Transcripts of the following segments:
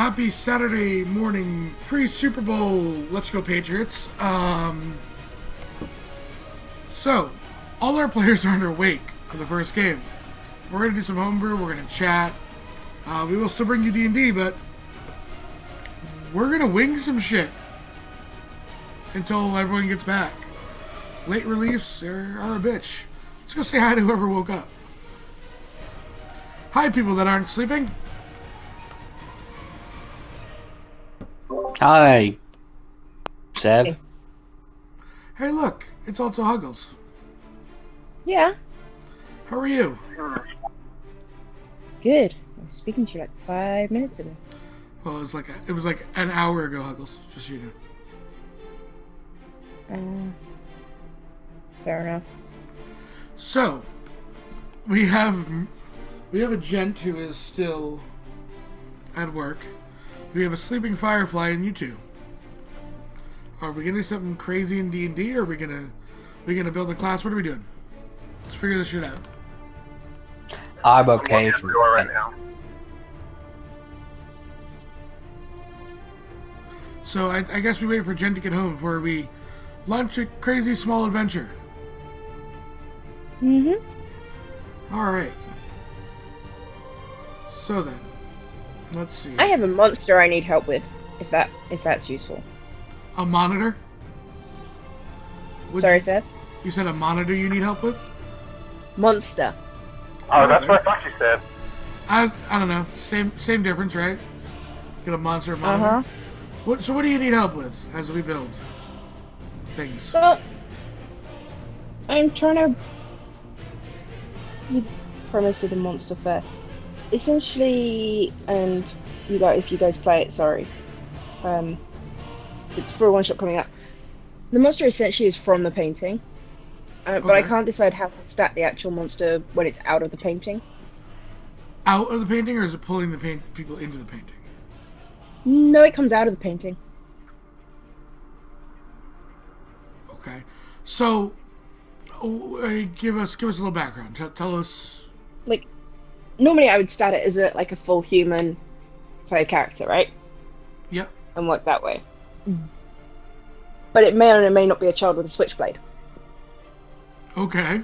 happy Saturday morning pre-Super Bowl. Let's go Patriots. So, all our players aren't awake for the first game. We're going to do some homebrew. We're going to chat. We will still bring you D&D, but we're going to wing some shit until everyone gets back. Late reliefs are a bitch. Let's go say hi to whoever woke up. Hi, people that aren't sleeping. Hi, Seb. Hey, look, it's also Huggles. Yeah. How are you? Good. I was speaking to you like 5 minutes ago. Well, it was like an hour ago, Huggles. Just so you know. Fair enough. So, we have a gent who is still at work. We have a sleeping firefly in you two. Are we gonna do something crazy in D&D, or are we gonna build a class? What are we doing? Let's figure this shit out. I'm okay. I'm right now. So I guess we wait for Jen to get home before we launch a crazy small adventure. All right. So then, let's see. I have a monster I need help with, if that's useful. A monitor? Sorry, Seth? You said a monitor you need help with? Monster. Oh, that's what I thought you said. I don't know. Same difference, right? Get a monster monitor. So what do you need help with as we build things? Well, I'm trying to... You premise of the monster first. Essentially, and if you guys play it, sorry. It's for a one-shot coming up. The monster essentially is from the painting. But I can't decide how to stat the actual monster when it's out of the painting. Out of the painting, or is it pulling the people into the painting? No, it comes out of the painting. Okay. So, give us a little background. Tell us. Like, normally I would stat it as a full human player character, right? Yep. And work that way. But it may or may not be a child with a switchblade. Okay.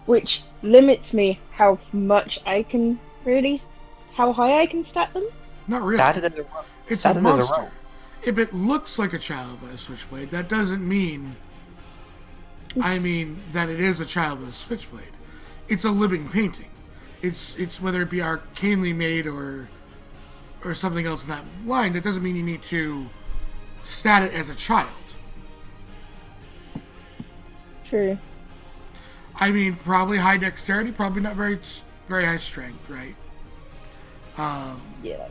Which limits me how much I can how high I can stat them. Not really. It's a monster. If it looks like a child with a switchblade, that doesn't mean... that it is a child with a switchblade. It's a living painting. It's whether it be arcanely made or something else in that line, that doesn't mean you need to stat it as a child. True. Probably high dexterity, probably not very high strength, right? Yeah.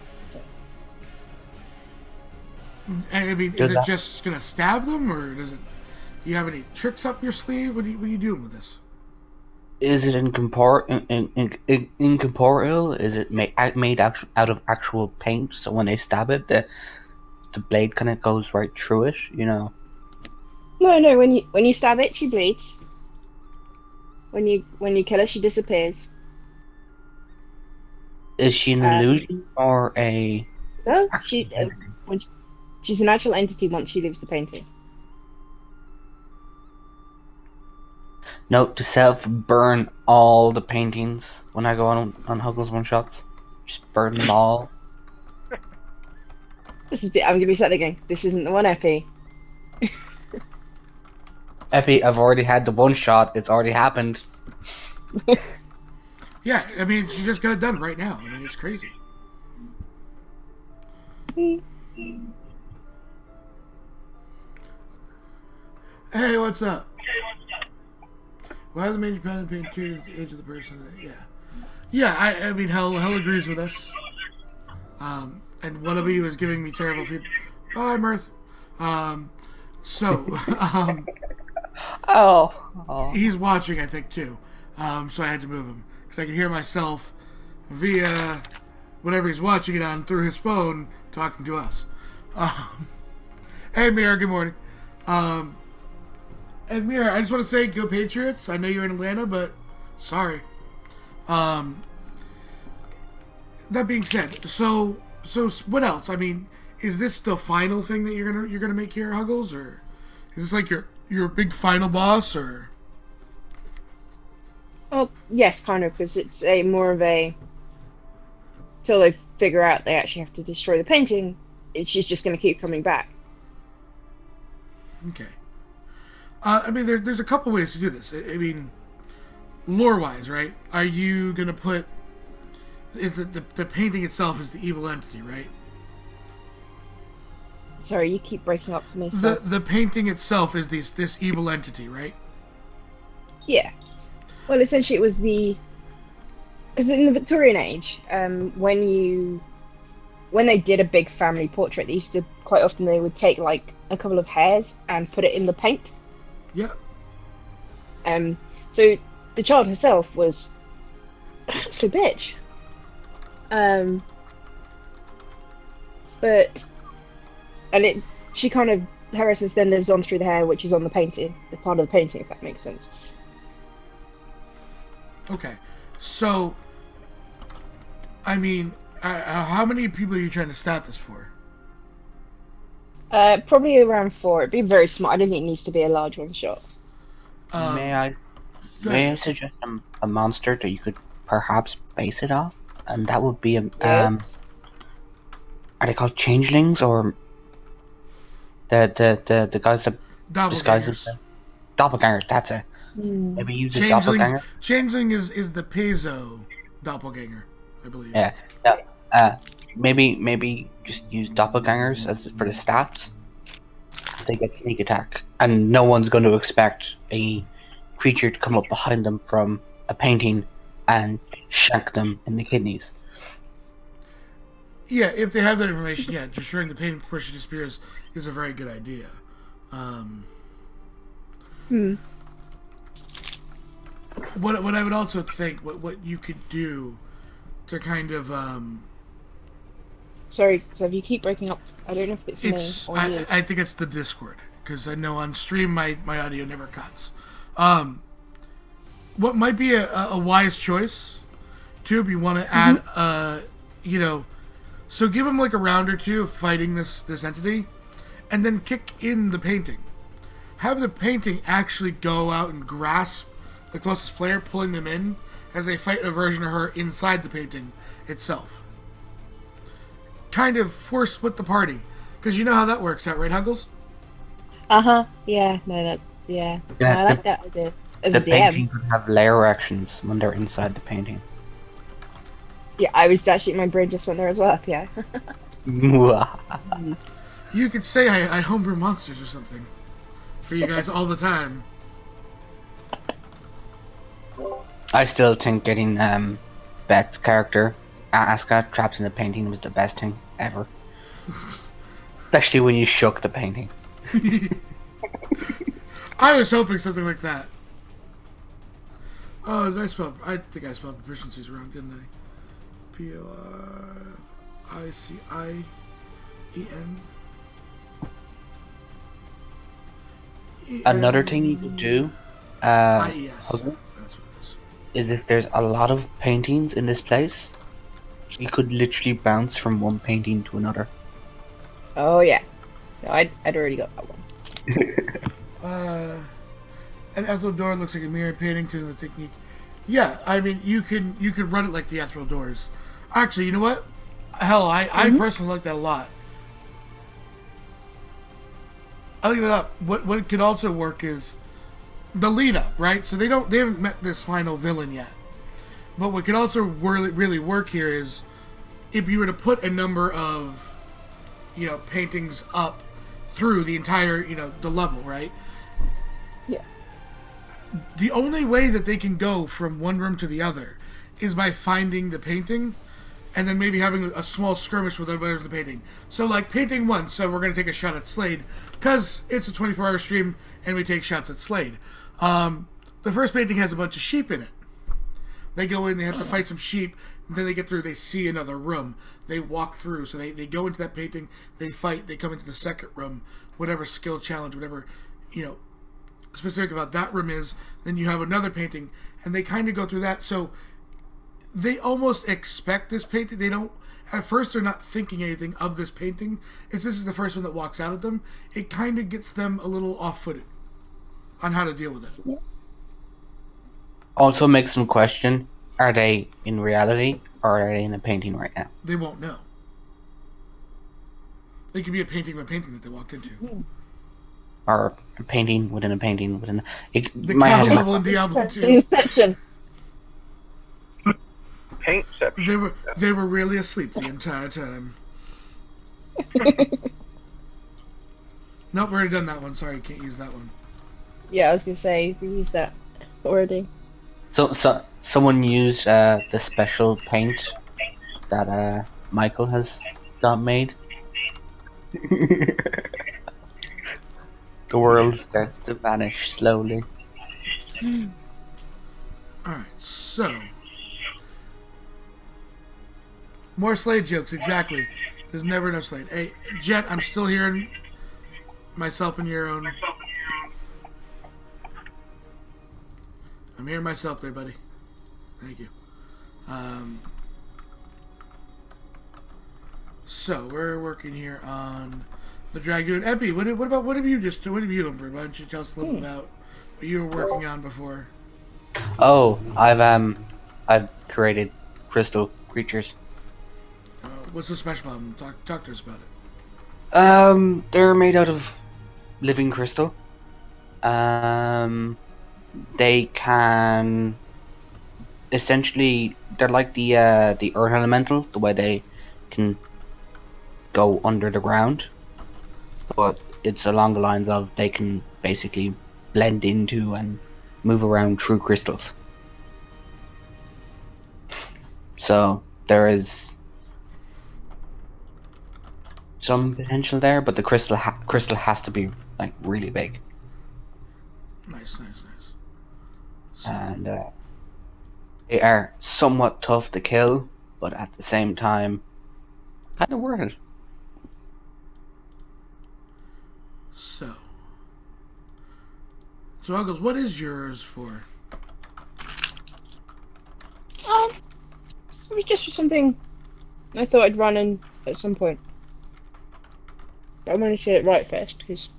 Is it just gonna stab them, or do you have any tricks up your sleeve? What are you doing with this? Is it incorporeal? Is it made out of actual paint? So when they stab it, the blade kind of goes right through it. You know. No. When you stab it, she bleeds. When you kill her, she disappears. Is she an illusion or a? No, she's an actual entity once she leaves the painting. Note to self: burn all the paintings when I go on Huggles one shots. Just burn them all. I'm gonna reset the game. This isn't the one, Epi. Epi, I've already had the one shot. It's already happened. Yeah, she just got it done right now. It's crazy. Hey, what's up? Why has the major pen paint to the age of the person? Yeah. Hell agrees with us. And one of you is giving me terrible feedback. Bye, Mirth. He's watching, I think, too. So I had to move him because I could hear myself via whatever he's watching it on through his phone talking to us. Hey, Mira, good morning. And Mira, I just want to say, go Patriots. I know you're in Atlanta, but sorry. That being said, so So what else? I mean, is this the final thing that you're gonna make here, Huggles, or is this like your big final boss, or? Oh, yes, kind of, because it's a more of a till they figure out they actually have to destroy the painting. She's just going to keep coming back. Okay. I mean, there's a couple ways to do this. I mean, lore-wise, right? Are you gonna put is the painting itself is the evil entity, right? Sorry, you keep breaking up for me. So. The painting itself is this evil entity, right? Yeah. Well, essentially, it was because in the Victorian age, when they did a big family portrait, they used to quite often they would take like a couple of hairs and put it in the paint. Yeah. So the child herself was an absolute bitch. She kind of her essence then lives on through the hair, which is on the painting, the part of the painting, if that makes sense. Okay, so I mean, how many people are you trying to stat this for? Probably around 4. It'd be very small. I don't think it needs to be a large one shot. May I suggest a monster that you could perhaps base it off? And that would be Yes. are they called changelings or the guys that disguise Doppelgangers. themselves? Doppelgangers, that's it. Maybe use a doppelganger. Changeling is the Paizo doppelganger, I believe. Yeah. No, maybe just use doppelgangers for the stats. They get sneak attack, and no one's going to expect a creature to come up behind them from a painting and shank them in the kidneys. Yeah, if they have that information, yeah, destroying the painting before she disappears is a very good idea. What I would also think, what you could do to kind of Sorry, so if you keep breaking up, I don't know if it's me or you. I think it's the Discord, because I know on stream my audio never cuts. What might be a wise choice, too, if you want to add, so give them like a round or two of fighting this entity, and then kick in the painting. Have the painting actually go out and grasp the closest player, pulling them in as they fight a version of her inside the painting itself. Kind of force split the party, because you know how that works out, right, Huggles? Yeah. No, that. Yeah. Yeah, I like that idea. As The a DM. painting could have layer actions when they're inside the painting. Yeah, I was actually my brain just went there as well. Yeah. You could say I homebrew monsters or something for you guys all the time. I still think getting Beth's character, Asuka, trapped in the painting was the best thing ever. Especially when you shook the painting. I was hoping something like that. Oh, did I spell? I think I spelled proficiencies wrong, didn't I? P-O-R-I-C-I-E-N. Another thing you could do, I-E-S. Hugger, That's what it is. is if there's a lot of paintings in this place, you could literally bounce from one painting to another. Oh yeah. No, I'd already got that one. An ethereal door looks like a mirror painting to the technique. Yeah, I mean you can run it like the ethereal doors. Actually, you know what? Hell, I personally like that a lot. I like that up. What could also work is the lead up, right? So they haven't met this final villain yet. But what could also really work here is if you were to put a number of paintings up through the entire the level, right? Yeah. The only way that they can go from one room to the other is by finding the painting and then maybe having a small skirmish with everybody with the painting. So like painting 1, so we're going to take a shot at Slade because it's a 24-hour stream and we take shots at Slade. The first painting has a bunch of sheep in it. They go in, they have to fight some sheep, and then they get through, they see another room. They walk through, so they go into that painting, they fight, they come into the second room, whatever skill challenge, whatever, specific about that room is, then you have another painting, and they kind of go through that, so they almost expect this painting, they don't at first they're not thinking anything of this painting. If this is the first one that walks out at them, it kind of gets them a little off-footed on how to deal with it. Yeah. Also makes them question: are they in reality or are they in a painting right now? They won't know. They could be a painting of a painting that they walked into. Or a painting within a painting within. The My head cow is level in Diablo 2. Inception. Paintception. They were really asleep the entire time. Nope, we already done that one. Sorry, you can't use that one. Yeah, I was gonna say we used that already. So someone used the special paint that Michael has got made. The world starts to vanish slowly. Alright, so. More Slade jokes, exactly. There's never enough Slade. Hey, Jet, I'm still hearing myself in your own. I'm hearing myself there, buddy. Thank you. So we're working here on the Dragoon. Epi, what have you done? Why don't you tell us a little about what you were working on before? Oh, I've created crystal creatures. What's so special about them? Talk to us about it. They're made out of living crystal. They can essentially they're like the earth elemental, the way they can go under the ground, but it's along the lines of they can basically blend into and move around through crystals. So there is some potential there, but the crystal has to be like really big. Nice. So, And they are somewhat tough to kill, but at the same time, kind of worth it. So Uggles, what is yours for? It was just for something I thought I'd run in at some point. But I wanted to get it right first, because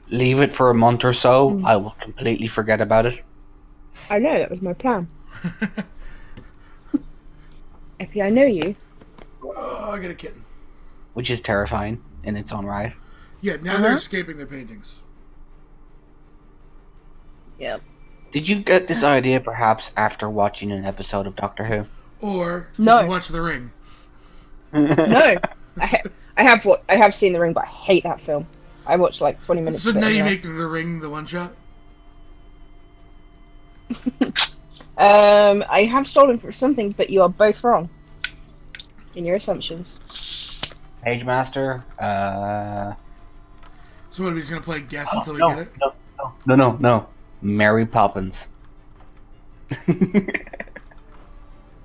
Leave it for a month or so, I will completely forget about it. I know that was my plan. Epi, I know you. Oh, I got a kitten. Which is terrifying in its own right. Yeah, now they're escaping their paintings. Yep. Did you get this idea perhaps after watching an episode of Doctor Who? Or No. did you watch The Ring? No, I have seen The Ring, but I hate that film. I watched like 20 minutes. So of it now you anyway. make The Ring the one shot? I have stolen for something, but you are both wrong in your assumptions. Page Master? So what, are we just going to play guess until we get it? No. Mary Poppins.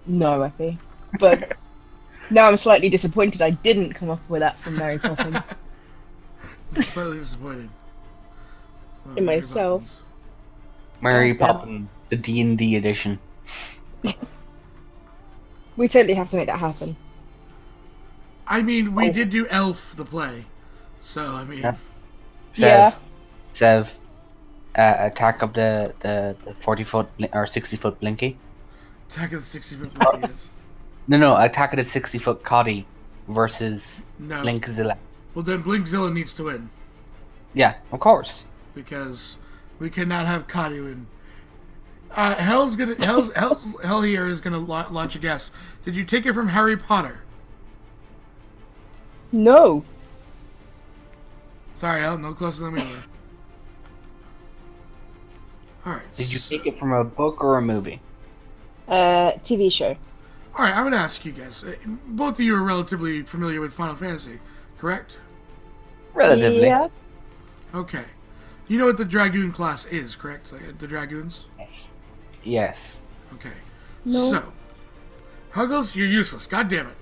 No, Epi. But now I'm slightly disappointed I didn't come up with that from Mary Poppins. I'm slightly disappointed. Oh, In Mary myself. Poppins. Mary Yeah. Poppins, the D&D edition. We totally have to make that happen. I mean, we did do Elf, the play. So, I mean... Yeah. Yeah. Sev, attack of the 40-foot or 60-foot Blinky. Attack of the 60-foot Blinky, yes. No, Attack of the 60-foot Coddy versus No. Blinkzilla. Well, then Blinkzilla needs to win. Yeah, of course. Because we cannot have Kadu win. Hell here is gonna launch a guess. Did you take it from Harry Potter? No. Sorry, Hell, no closer than we were. Alright. Did you take it from a book or a movie? TV show. Alright, I'm gonna ask you guys. Both of you are relatively familiar with Final Fantasy, correct? Relatively. Yeah. Okay. You know what the Dragoon class is, correct? Like, the Dragoons? Yes. Okay. No. So, Huggles, you're useless. God damn it.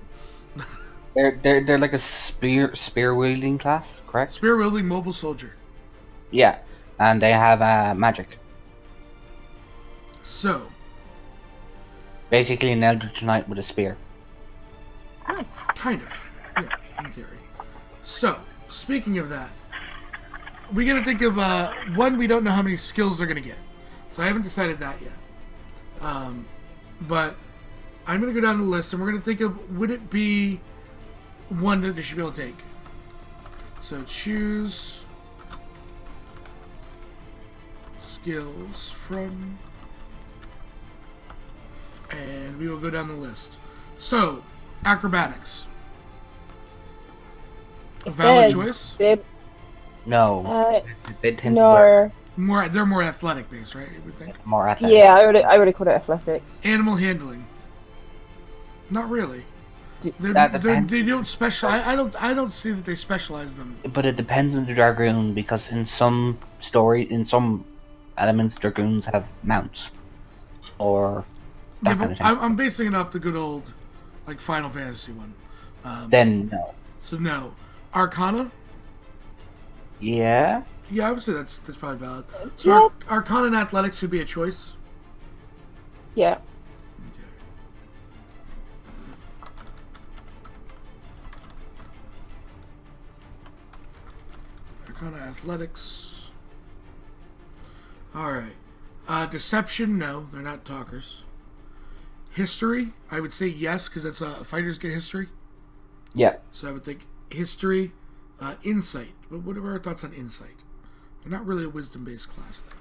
They're like a spear wielding class, correct? Spear wielding mobile soldier. Yeah, and they have magic. So, Basically, an Eldritch Knight with a spear. Nice. Kind of. Yeah, in theory. So, speaking of that, we gotta think of, one, we don't know how many skills they're gonna get. So I haven't decided that yet. But I'm gonna go down the list and we're gonna think of, would it be one that they should be able to take? So choose skills from, and we will go down the list. So, acrobatics. Valid choice. No. They tend to wear No. They're more athletic based, right? You would think. more athletic. Yeah, I would have called it athletics. Animal handling. Not really. That depends. They don't specialize. I don't see that they specialize them. But it depends on the Dragoon, because in some elements, Dragoons have mounts. Or that Yeah, kind of but thing. I'm basing it off the good old, like Final Fantasy one. Then, no. So no, Arcana. Yeah? Yeah, I would say that's probably valid. Yeah. So Arcana and Athletics should be a choice. Yeah. Arcana, Athletics. All right. Deception, no, they're not talkers. History, I would say yes, because that's fighters get history. Yeah. So I would think history, insight. But what are our thoughts on insight? They're not really a wisdom-based class, though.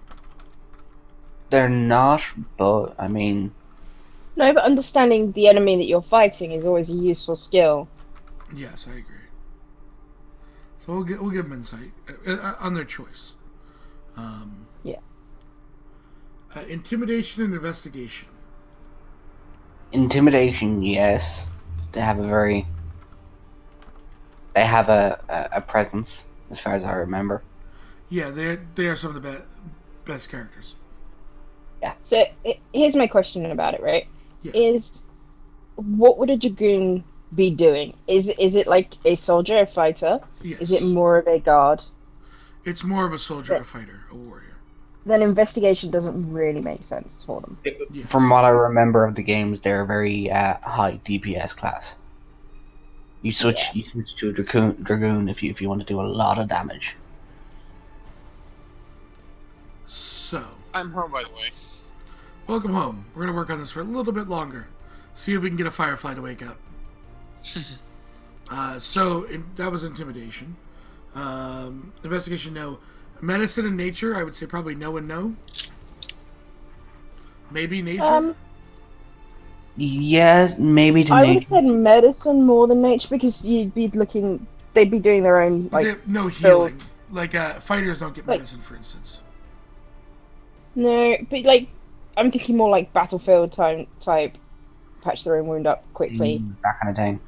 They're not, but, I mean... No, but understanding the enemy that you're fighting is always a useful skill. Yes, I agree. So we'll give them insight on their choice. Yeah. Intimidation and investigation. Intimidation, yes. They have a presence, as far as I remember. Yeah, they are some of the best characters. So here's my question about it, right? Yeah. Is what would a Dragoon be doing? Is it like a soldier, a fighter? Yes. Is it more of a guard? It's more of a soldier, a fighter, a warrior. Then investigation doesn't really make sense for them. Yes. From what I remember of the games, they're a very high DPS class. You switch to a Dragoon if you want to do a lot of damage. So, I'm home, by the way. welcome home. We're going to work on this for a little bit longer. See if we can get a Firefly to wake up. That was intimidation. Investigation, no. Medicine and nature, I would say probably no and no. Maybe nature. Yeah, maybe to I would nature. have said medicine more than nature because they'd be doing their own They like. have no healing. Like, fighters don't get Like- medicine, for instance. No, but like I'm thinking more like battlefield type, patch their own wound up quickly. That kind of thing.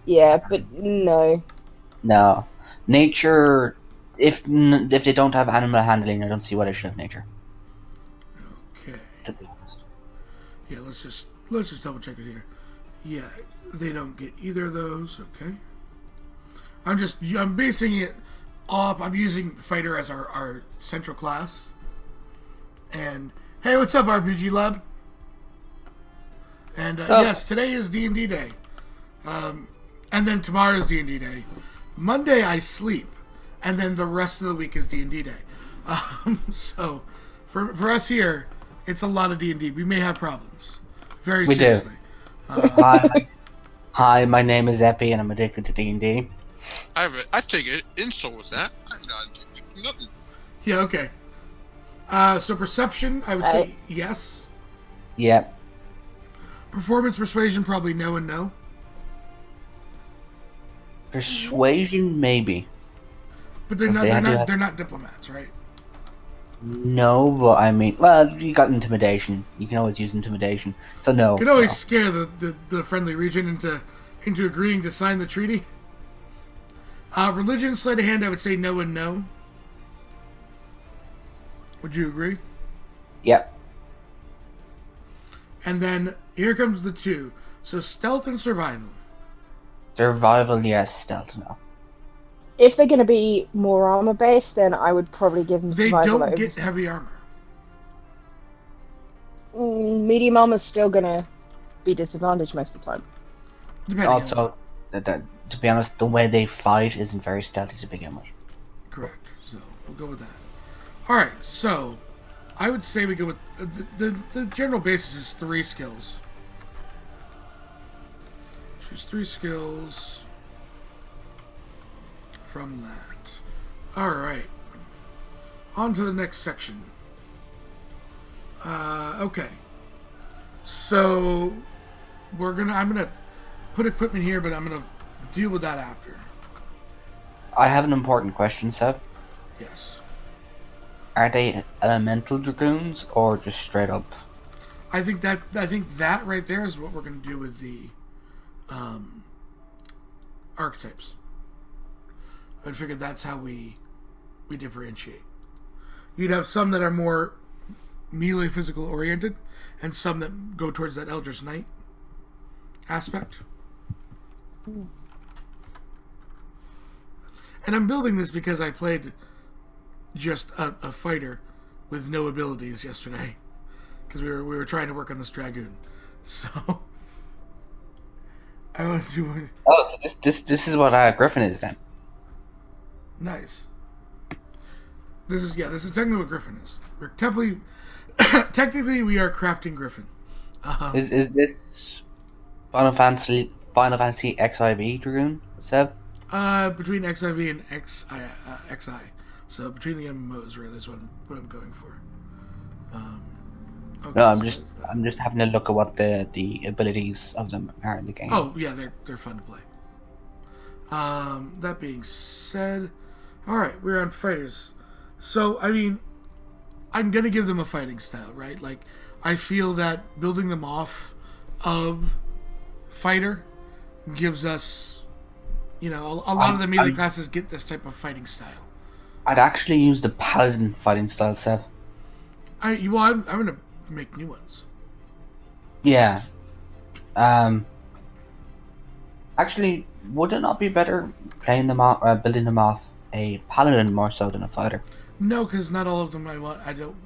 Yeah, but no. No. Nature, if they don't have animal handling, I don't see why they should have nature. Okay. To be honest. Yeah, let's just double check it here. Yeah, they don't get either of those. Okay. I'm basing it off. I'm using fighter as our central class. And hey, what's up, RPG Lab? And yes, today is D&D day. And then tomorrow's D&D day. Monday I sleep, and then the rest of the week is D&D day. So for us here, it's a lot of D&D. We may have problems. Very We do. seriously. Hi, my name is Epi, and I'm addicted to D&D. I take it insult with that. I'm not addicted to nothing. Yeah, okay. So perception, I would say yes. Yep. Performance persuasion, probably no and no. Persuasion, maybe. But they're If not they had to have- they're not diplomats, right? No, but I mean, well, you got intimidation. You can always use intimidation. So no. You can always no. scare the friendly region into agreeing to sign the treaty. Religion, sleight of hand, I would say no and no. Would you agree? Yep. And then here comes the two. So stealth and survival. Survival, yes. Stealth, no. If they're going to be more armor based, then I would probably give them They survival. don't over- get heavy armor. Medium armor's still gonna be disadvantaged most of the time. Depending on Also, to be honest, the way they fight isn't very stealthy to begin with. correct. So we'll go with that. All right. So I would say we go with the general basis is 3 skills. Choose 3 skills from that. All right. On to the next section. Okay. So I'm gonna put equipment here, but I'm gonna deal with that after. I have an important question, Seth. Yes. Are they elemental dragoons or just straight up? I think that right there is what we're gonna do with the archetypes. I figured that's how we differentiate. You'd have some that are more melee physical oriented, and some that go towards that Eldritch Knight aspect. And I'm building this because I played just a fighter with no abilities yesterday, because we were trying to work on this Dragoon. So I want to. Oh, so this is what Griffin is then. Nice. This is technically what Griffin is. We're technically we are crafting Griffin. Is this Final Fantasy XIV Dragoon, Seb? Between XIV and XI. So between the MMOs, really, is what I'm going for. Okay, No, so I'm just having a look at what the abilities of them are in the game. Oh yeah, they're fun to play. That being said, all right, we're on fighters. So I mean, I'm gonna give them a fighting style, right? Like, I feel that building them off of fighter gives us, a lot of the melee classes get this type of fighting style. I'd actually use the paladin fighting style, Seth. I'm gonna make new ones. Yeah. Actually, would it not be better playing them off, building them off a paladin more so than a fighter? No, because not all of them I don't.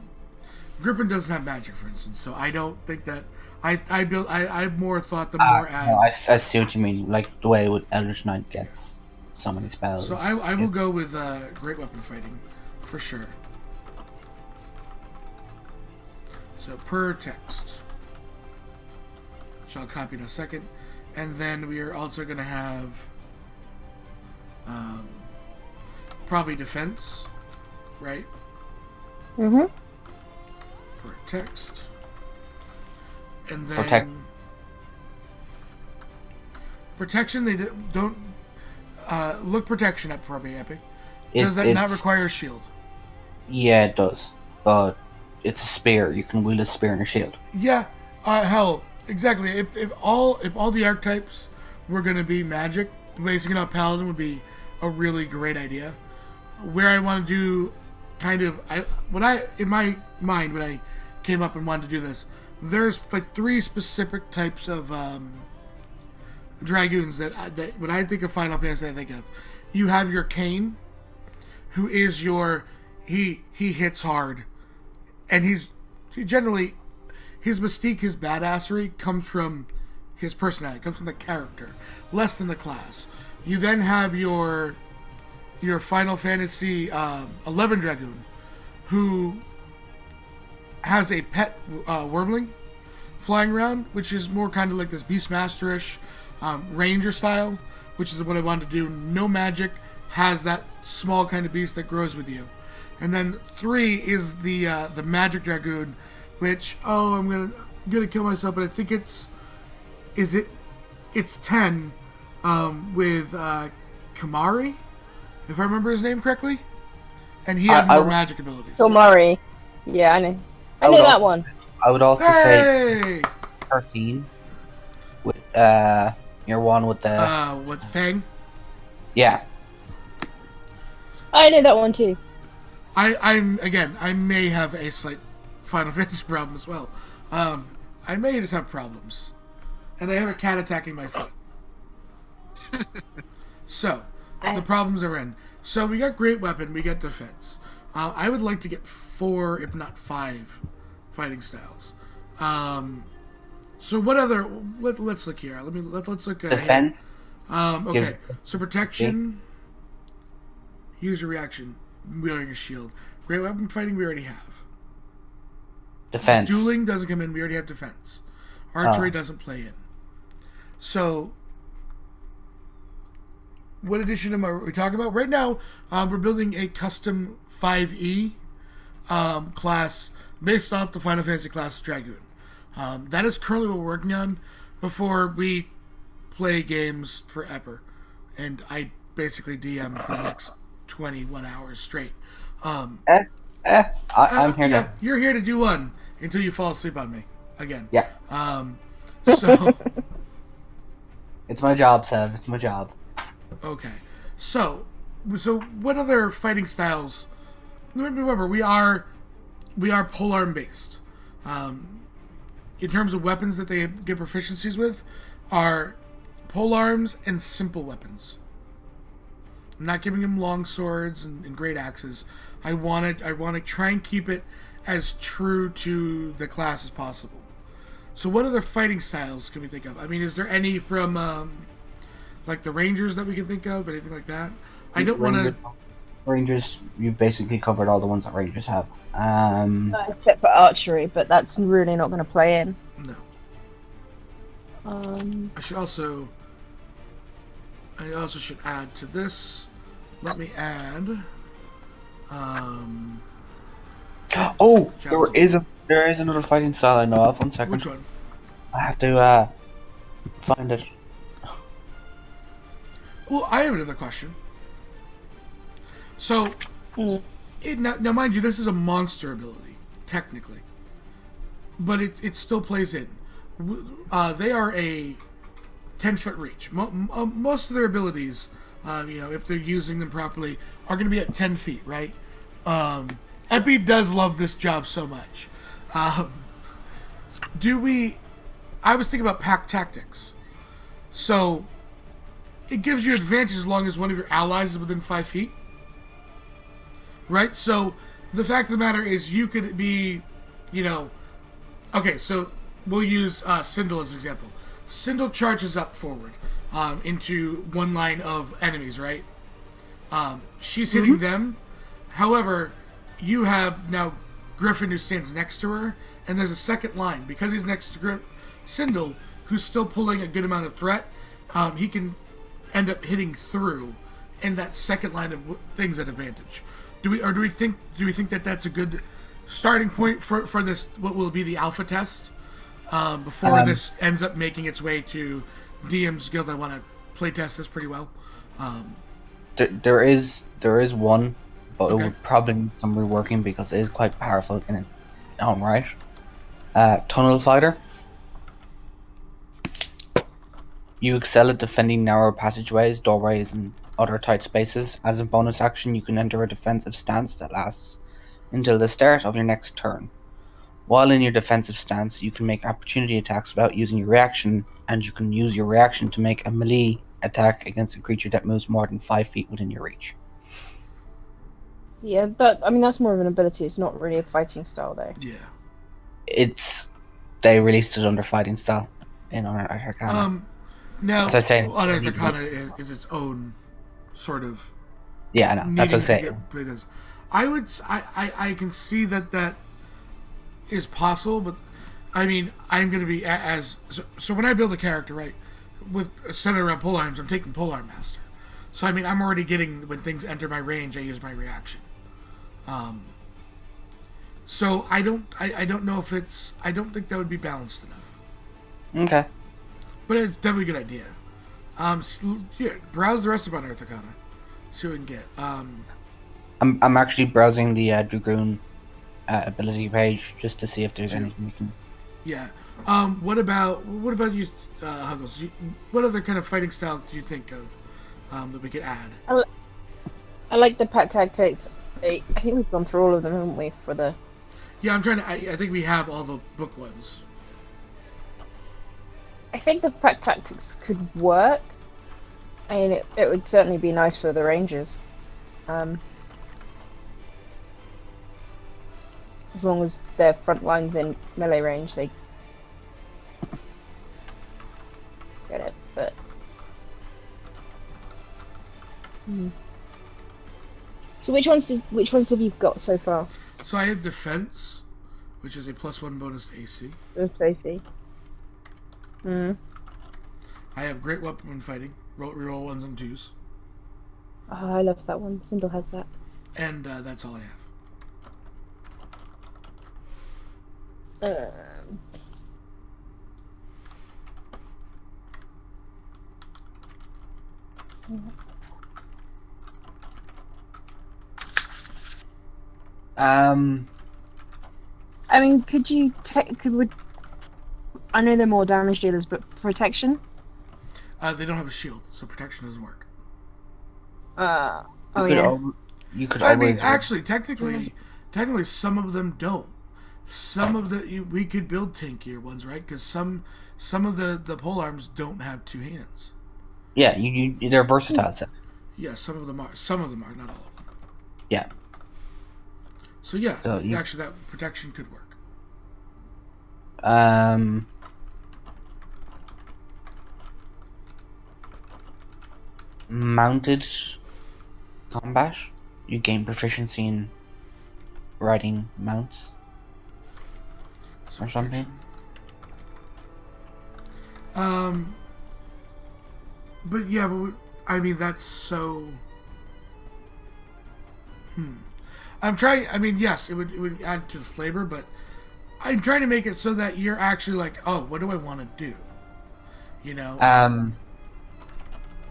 Griffin doesn't have magic, for instance, so I don't think that. I more thought them more as. No, I see what you mean. Like the way with Eldritch Knight gets so many spells. So I will go with great weapon fighting, for sure. So per text, which I'll copy in a second, and then we are also going to have probably defense, right? Mm-hmm. Per text, and then protection. They don't look protection up for me, Epic. Does that not require a shield? Yeah, it does, but it's a spear. You can wield a spear and a shield. Yeah, hell, exactly. If all the archetypes were going to be magic, basing it on paladin would be a really great idea. Where I want to do, in my mind when I came up and wanted to do this, there's like 3 specific types of dragoons that when I think of Final Fantasy, I think of. You have your Cain, who is he hits hard. And he generally, his mystique, his badassery comes from his personality, comes from the character, less than the class. You then have your Final Fantasy 11 Dragoon, who has a pet wormling flying around, which is more kind of like this Beastmaster-ish ranger style, which is what I wanted to do. No magic, has that small kind of beast that grows with you. And then 3 is the Magic Dragoon, which I'm gonna kill myself, but I think it's 10 with Kamari, if I remember his name correctly, and he had more magic abilities. Tomari. Yeah, I know. I know that one. I would also say 13 with your one with the with Fang. Yeah. I know that one too. I may have a slight Final Fantasy problem as well. I may just have problems. And I have a cat attacking my foot. So, the problems are in. So we got great weapon, we got defense. I would like to get 4, if not 5, fighting styles. So what other? Let's look here. Let's look. Defense. Okay. So protection. Use your reaction. Wearing a shield. Great weapon fighting. We already have. Defense. Dueling doesn't come in. We already have defense. Archery doesn't play in. So, what edition are we talking about? Right now, we're building a custom 5e class based off the Final Fantasy class Dragoon. That is currently what we're working on before we play games forever. And I basically DM for the next 21 hours straight. I'm here yeah, to. you're here to do one until you fall asleep on me again. Yeah. So It's my job, Sev. It's my job. okay. So what other fighting styles? Remember, we are polearm based. In terms of weapons that they get proficiencies with, are polearms and simple weapons. I'm not giving them long swords and great axes. I want to try and keep it as true to the class as possible. So what other fighting styles can we think of? I mean, is there any from like the Rangers that we can think of? Anything like that? I don't want to. Rangers, you've basically covered all the ones that Rangers have. Except for archery, but that's really not going to play in. No. I also should add to this. Let me add. Oh, there is another fighting style I know of. 1 second. Which one? I have to find it. Well, I have another question. So, now mind you, this is a monster ability, technically. But it still plays in. They are a 10-foot reach. Most of their abilities, if they're using them properly, are going to be at 10 feet, right? Epi does love this job so much. I was thinking about pack tactics. So, it gives you advantage as long as one of your allies is within 5 feet. Right? So, the fact of the matter is you could be, okay, so we'll use Sindel as an example. Sindel charges up forward into one line of enemies, right? She's hitting them. However, you have now Griffin who stands next to her, and there's a second line. Because he's next to Sindel, who's still pulling a good amount of threat, he can end up hitting through, and that second line of things at advantage. Do we think that that's a good starting point for this, what will be the alpha test, before this ends up making its way to DM's Guild? I want to play test this pretty well. There is one, but Okay. it would probably need some reworking because it is quite powerful in its own right. Tunnel Fighter. You excel at defending narrow passageways, doorways, and other tight spaces. As a bonus action, you can enter a defensive stance that lasts until the start of your next turn. While in your defensive stance, you can make opportunity attacks without using your reaction, and you can use your reaction to make a melee attack against a creature that moves more than 5 feet within your reach. Yeah, that's more of an ability. It's not really a fighting style, though. Yeah. They released it under fighting style in Honor Arcana. Now, As I say, Honor Arcana is its own sort of. Yeah, I know. That's what I'm saying. I can see that is possible, but I mean, I'm going to be so when I build a character, right, with centered around polearms, I'm taking Polearm Master. So I mean, I'm already getting, when things enter my range, I use my reaction. So I don't know if I don't think that would be balanced enough. Okay. But it's definitely a good idea. Browse the rest of Honor Arcana. See what we can get. I'm actually browsing the Dragoon ability page just to see if there's anything we can. Yeah. What about you, Huggles? What other kind of fighting style do you think of that we could add? I like the pack tactics. I think we've gone through all of them, haven't we? For the. Yeah, I'm trying to. I think we have all the book ones. I think the pack tactics could work. I mean, it would certainly be nice for the Rangers. As long as their front line's in melee range, they So which ones have you got so far? So I have defense, which is a +1 bonus to AC. Sophie. I have great weapon when fighting. Reroll ones and twos. Oh, I love that one. Sindel has that. And that's all I have. Um, I mean, I know they're more damage dealers, but protection? They don't have a shield, so protection doesn't work. Oh yeah. You could I mean, always. actually, technically, some of them don't. Some of we could build tankier ones, right? Because some of the pole arms don't have two hands. Yeah, they're versatile. Yeah, some of them are. Some of them are, not all of them. Yeah. So yeah, So actually, that protection could work. Mounted combat. You gain proficiency in riding mounts So or something. But yeah, I mean that's so. I'm trying. I mean, yes, it would add to the flavor, but I'm trying to make it so that you're actually like, oh, what do I want to do? You know.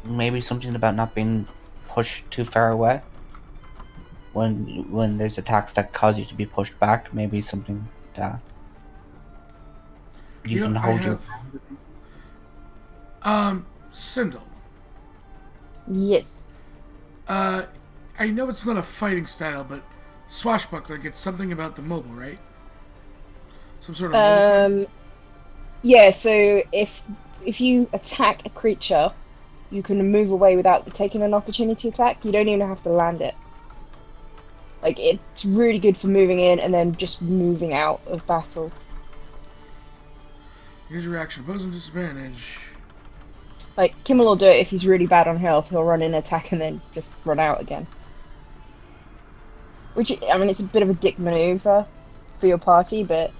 Maybe something about not being pushed too far away. When there's attacks that cause you to be pushed back, maybe something that you can hold your. Sindel. Yes. I know it's not a fighting style, but swashbuckler gets something about the mobile, right? Some sort of mobile thing? Yeah. So if you attack a creature, you can move away without taking an opportunity attack. You don't even have to land it. Like, it's really good for moving in and then just moving out of battle. Here's your reaction. Opposing disadvantage. Like, Kimmel will do it if he's really bad on health. He'll run in, attack, and then just run out again. Which, I mean, it's a bit of a dick maneuver for your party, but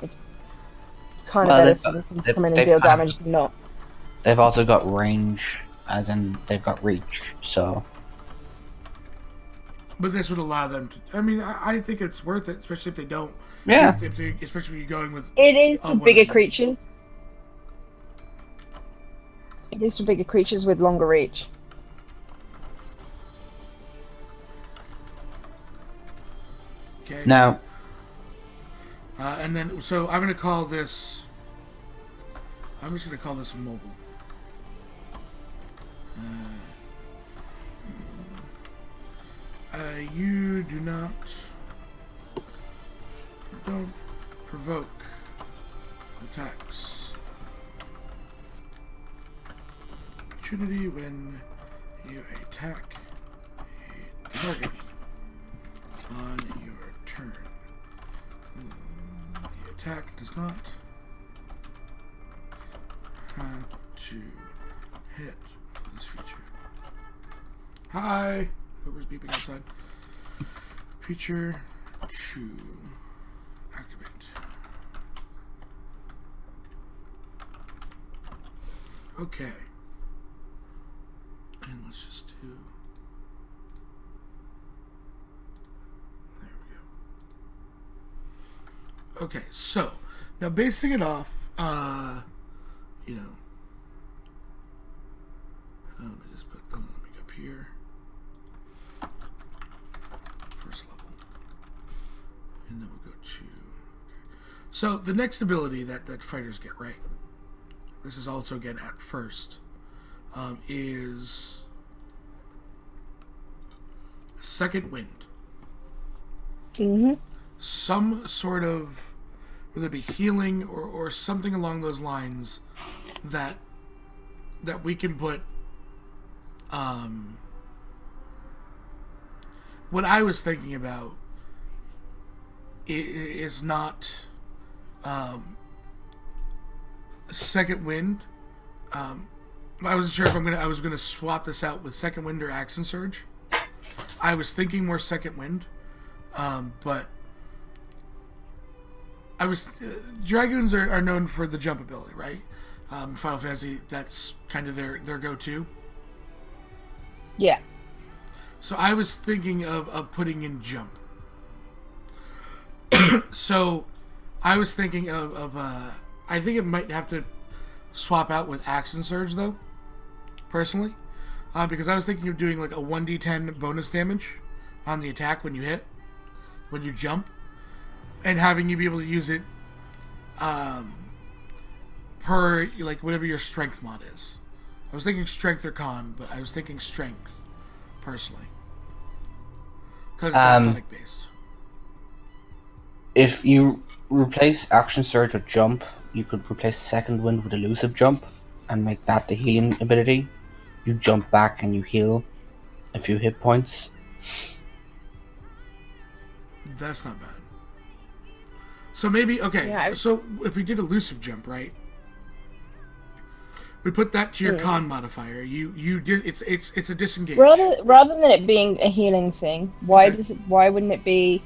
it's kind of better for them to come in and deal damage than not. They've also got range, as in they've got reach, so. But this would allow them to. I mean, I think it's worth it, especially if they don't. Yeah. Especially when you're going with. It is for bigger creatures. It is for bigger creatures with longer reach. Okay. Now. And then, so I'm going to call this. I'm just going to call this mobile. You don't provoke attacks. Opportunity when you attack a target on your turn. The attack does not have to hit this feature. Hi! Whoever's beeping outside. Feature to activate. Okay. And let's just do. There we go. Okay, so now basing it off, you know. Let me just let me go up here. First level. And then we'll go to. Okay. So the next ability that fighters get, right? This is also again at first. Is second wind. Mm-hmm. Some sort of, whether it be healing or something along those lines, that we can put. What I was thinking about is not second wind. I wasn't sure if I was gonna swap this out with second wind or action surge. I was thinking more second wind, but I was dragoons are known for the jump ability, right? Final Fantasy, that's kind of their go-to. Yeah. So I was thinking of putting in jump. So I was thinking of I think it might have to swap out with action surge though, personally, because I was thinking of doing like a 1d10 bonus damage on the attack when you hit, when you jump, and having you be able to use it per like whatever your strength mod is. I was thinking strength or con, but I was thinking strength personally because it's athletic based. If you replace action surge with jump, you could replace second wind with elusive jump and make that the healing ability. You jump back and you heal a few hit points. That's not bad. So maybe okay. Yeah, So if we did elusive jump, right? We put that to your con modifier. You did it's a disengage. Rather than it being a healing thing, why wouldn't it be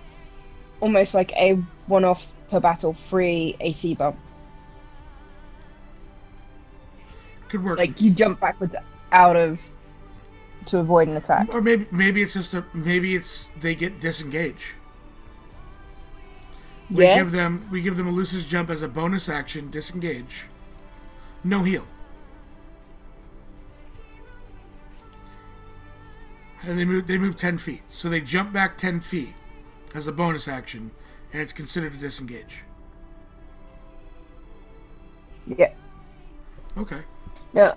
almost like a one-off per battle free AC bump? Could work. Like you jump backwards out of to avoid an attack. Or maybe it's just they get disengage. We Yes. give them elusive jump as a bonus action, disengage. No heal. And they move 10 feet. So they jump back 10 feet as a bonus action, and it's considered a disengage. Yeah. Okay. No.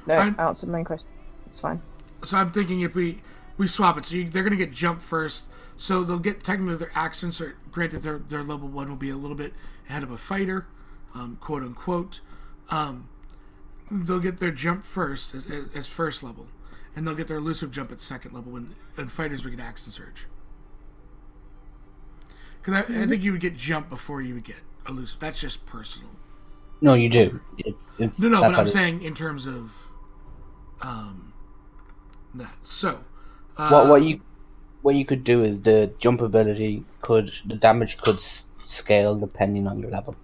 No, I'm- answer my question. It's fine. So I'm thinking if we swap it, so they're going to get jump first, so they'll get technically their accents. Or granted, their level 1 will be a little bit ahead of a fighter, quote unquote. They'll get their jump first as first level, and they'll get their elusive jump at second level when fighters would get action surge. Because I think you would get jump before you would get elusive. That's just personal. No, you do. It's No, that's but how I'm it- saying in terms of that. So what you could do is the jump ability the damage could scale depending on your level.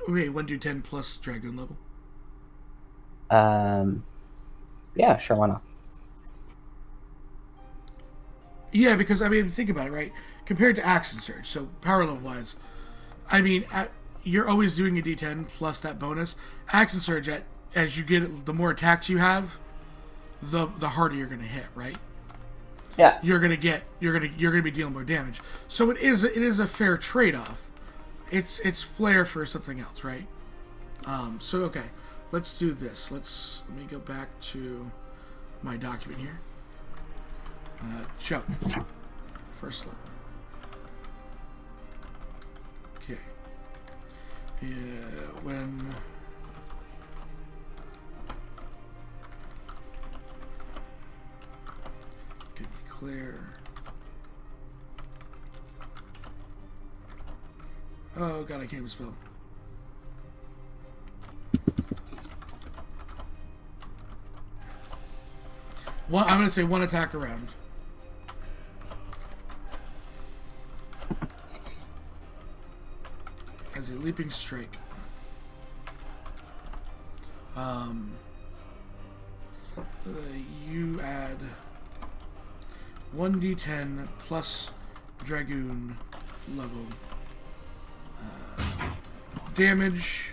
wait, 1d10 plus dragoon level. Yeah, sure, why not? Yeah, because I mean, think about it, right? Compared to action surge, so power level wise, I mean, you're always doing a D10 plus that bonus. Action surge, as you get the more attacks you have, the harder you're gonna hit, right? Yeah. You're gonna be dealing more damage. So it is a fair trade off. It's flair for something else, right? So okay, let's do this. Let me go back to my document here. Jump. First level. Okay. Yeah, when can be clear. Oh god, I can't even spell. I'm gonna say one attack around. As a leaping strike. You add 1d10 plus Dragoon level damage.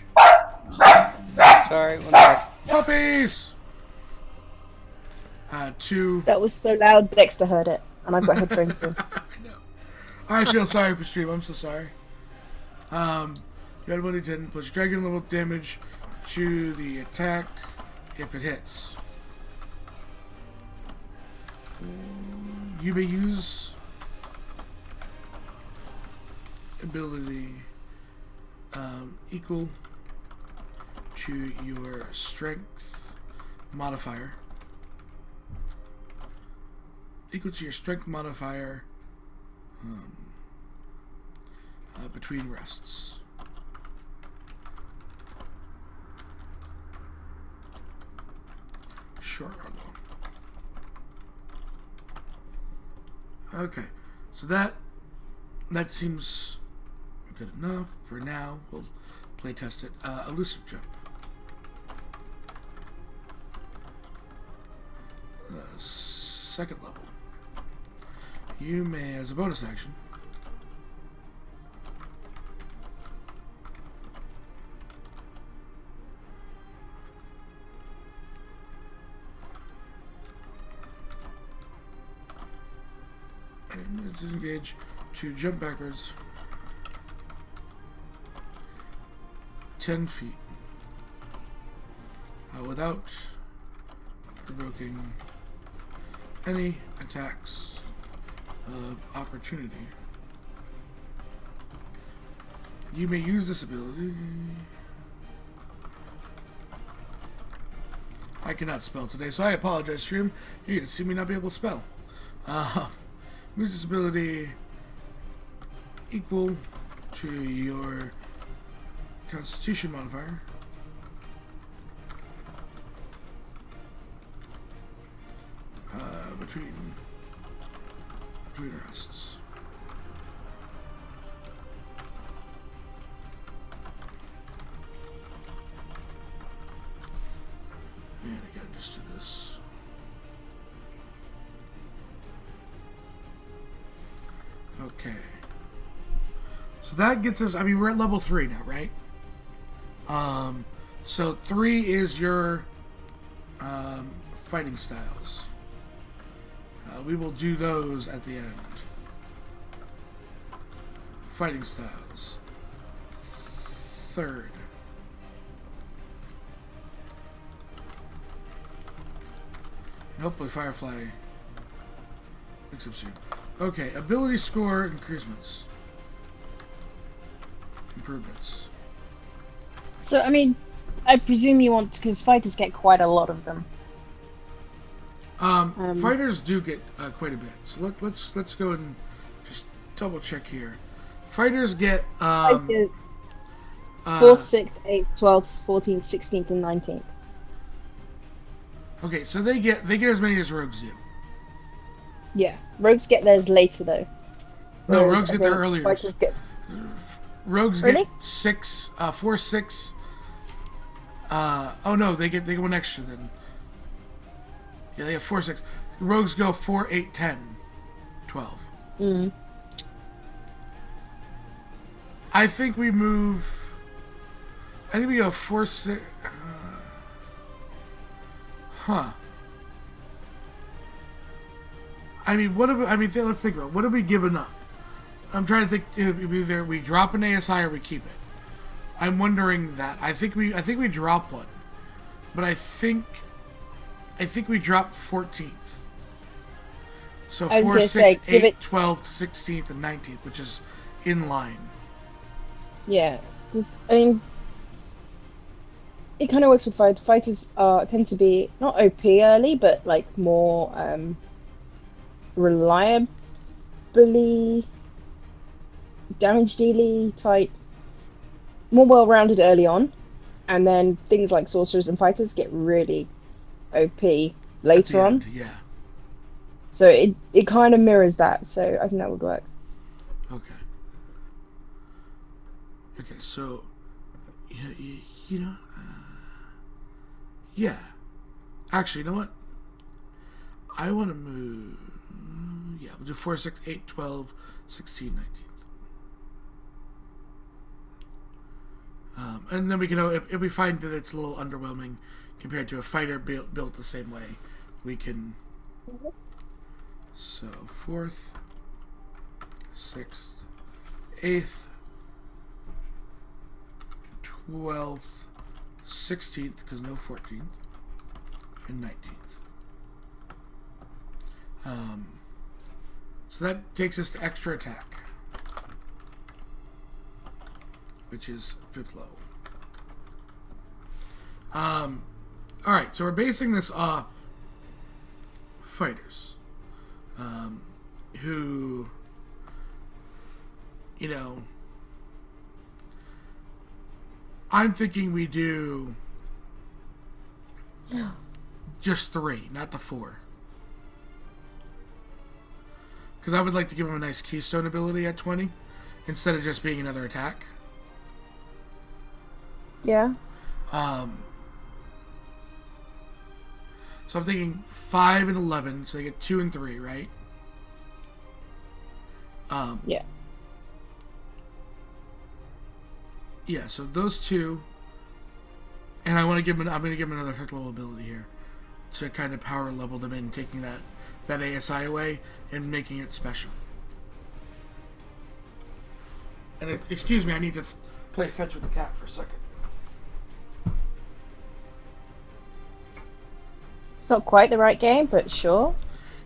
Sorry, one sec. Puppies! 2. That was so loud, Dexter heard it, and I've got headphones in. I know. I feel sorry for stream. I'm so sorry. You add 1d10 plus Dragoon level damage to the attack if it hits. You may use ability equal to your strength modifier. Equal to your strength modifier between rests. short or long? Okay, so that seems good enough for now. We'll play test it. Elusive jump. Second level. You may, as a bonus action, and disengage to jump backwards 10 feet without provoking any attacks of opportunity. You may use this ability. I cannot spell today, so I apologize, stream. You get to see me not be able to spell. Use this ability equal to your Constitution modifier. Between rests. And again, just do this. Okay. So that gets us, I mean, we're at level 3 now, right? So 3 is your fighting styles. We will do those at the end. Fighting styles. 3rd. And hopefully Firefly picks up soon. Okay, ability score increasements. Improvements. So, I mean, I presume you want, because fighters get quite a lot of them. Fighters do get quite a bit. So let's go and just double check here. Fighters get 4th, 6th, 8th, 12th, 14th, 16th, and 19th. Okay, so they get as many as rogues do. Yeah, rogues get theirs later though. No, Whereas rogues I get their think earlier. fighters get- Rogues Really? get 4, 6. Oh no, they get one extra then. Yeah, they have 4, 6. Rogues go 4, 8, 10, 12. Mm. I think we move. I think we go 4, 6. Huh. I mean, let's think about it. What have we given up? I'm trying to think if either we drop an ASI or we keep it. I'm wondering that. I think we drop one, but I think we drop 14th. So I was 4, gonna 6, say, give 8, it- 12, 16th, and 19th, which is in line. Yeah, 'cause, I mean, it kind of works with fighters. Fighters tend to be not OP early, but like more reliably damage dealy type, more well-rounded early on, and then things like sorcerers and fighters get really OP At later the on. end, yeah. So it kind of mirrors that. So I think that would work. Okay. Okay, so you know, yeah. Actually, you know what? I want to move. Yeah, we'll do 4, 6, 8, 12, 16, 19th. And then we can, if we find that it's a little underwhelming compared to a fighter built the same way, we can. So 4th, 6th, 8th, 12th, 16th, because no 14th, and 19th. So that takes us to extra attack, which is 5th level. Alright, so we're basing this off fighters. Who, you know, I'm thinking we do Just 3, not the 4. Because I would like to give him a nice keystone ability at 20, instead of just being another attack. Yeah. So I'm thinking 5 and 11, so they get 2 and 3, right? Yeah. Yeah, so those 2, and I'm going to give him another 5th level ability here to kind of power level them in, taking that ASI away and making it special. And excuse me, I need to play fetch with the cat for a second. It's not quite the right game, but sure.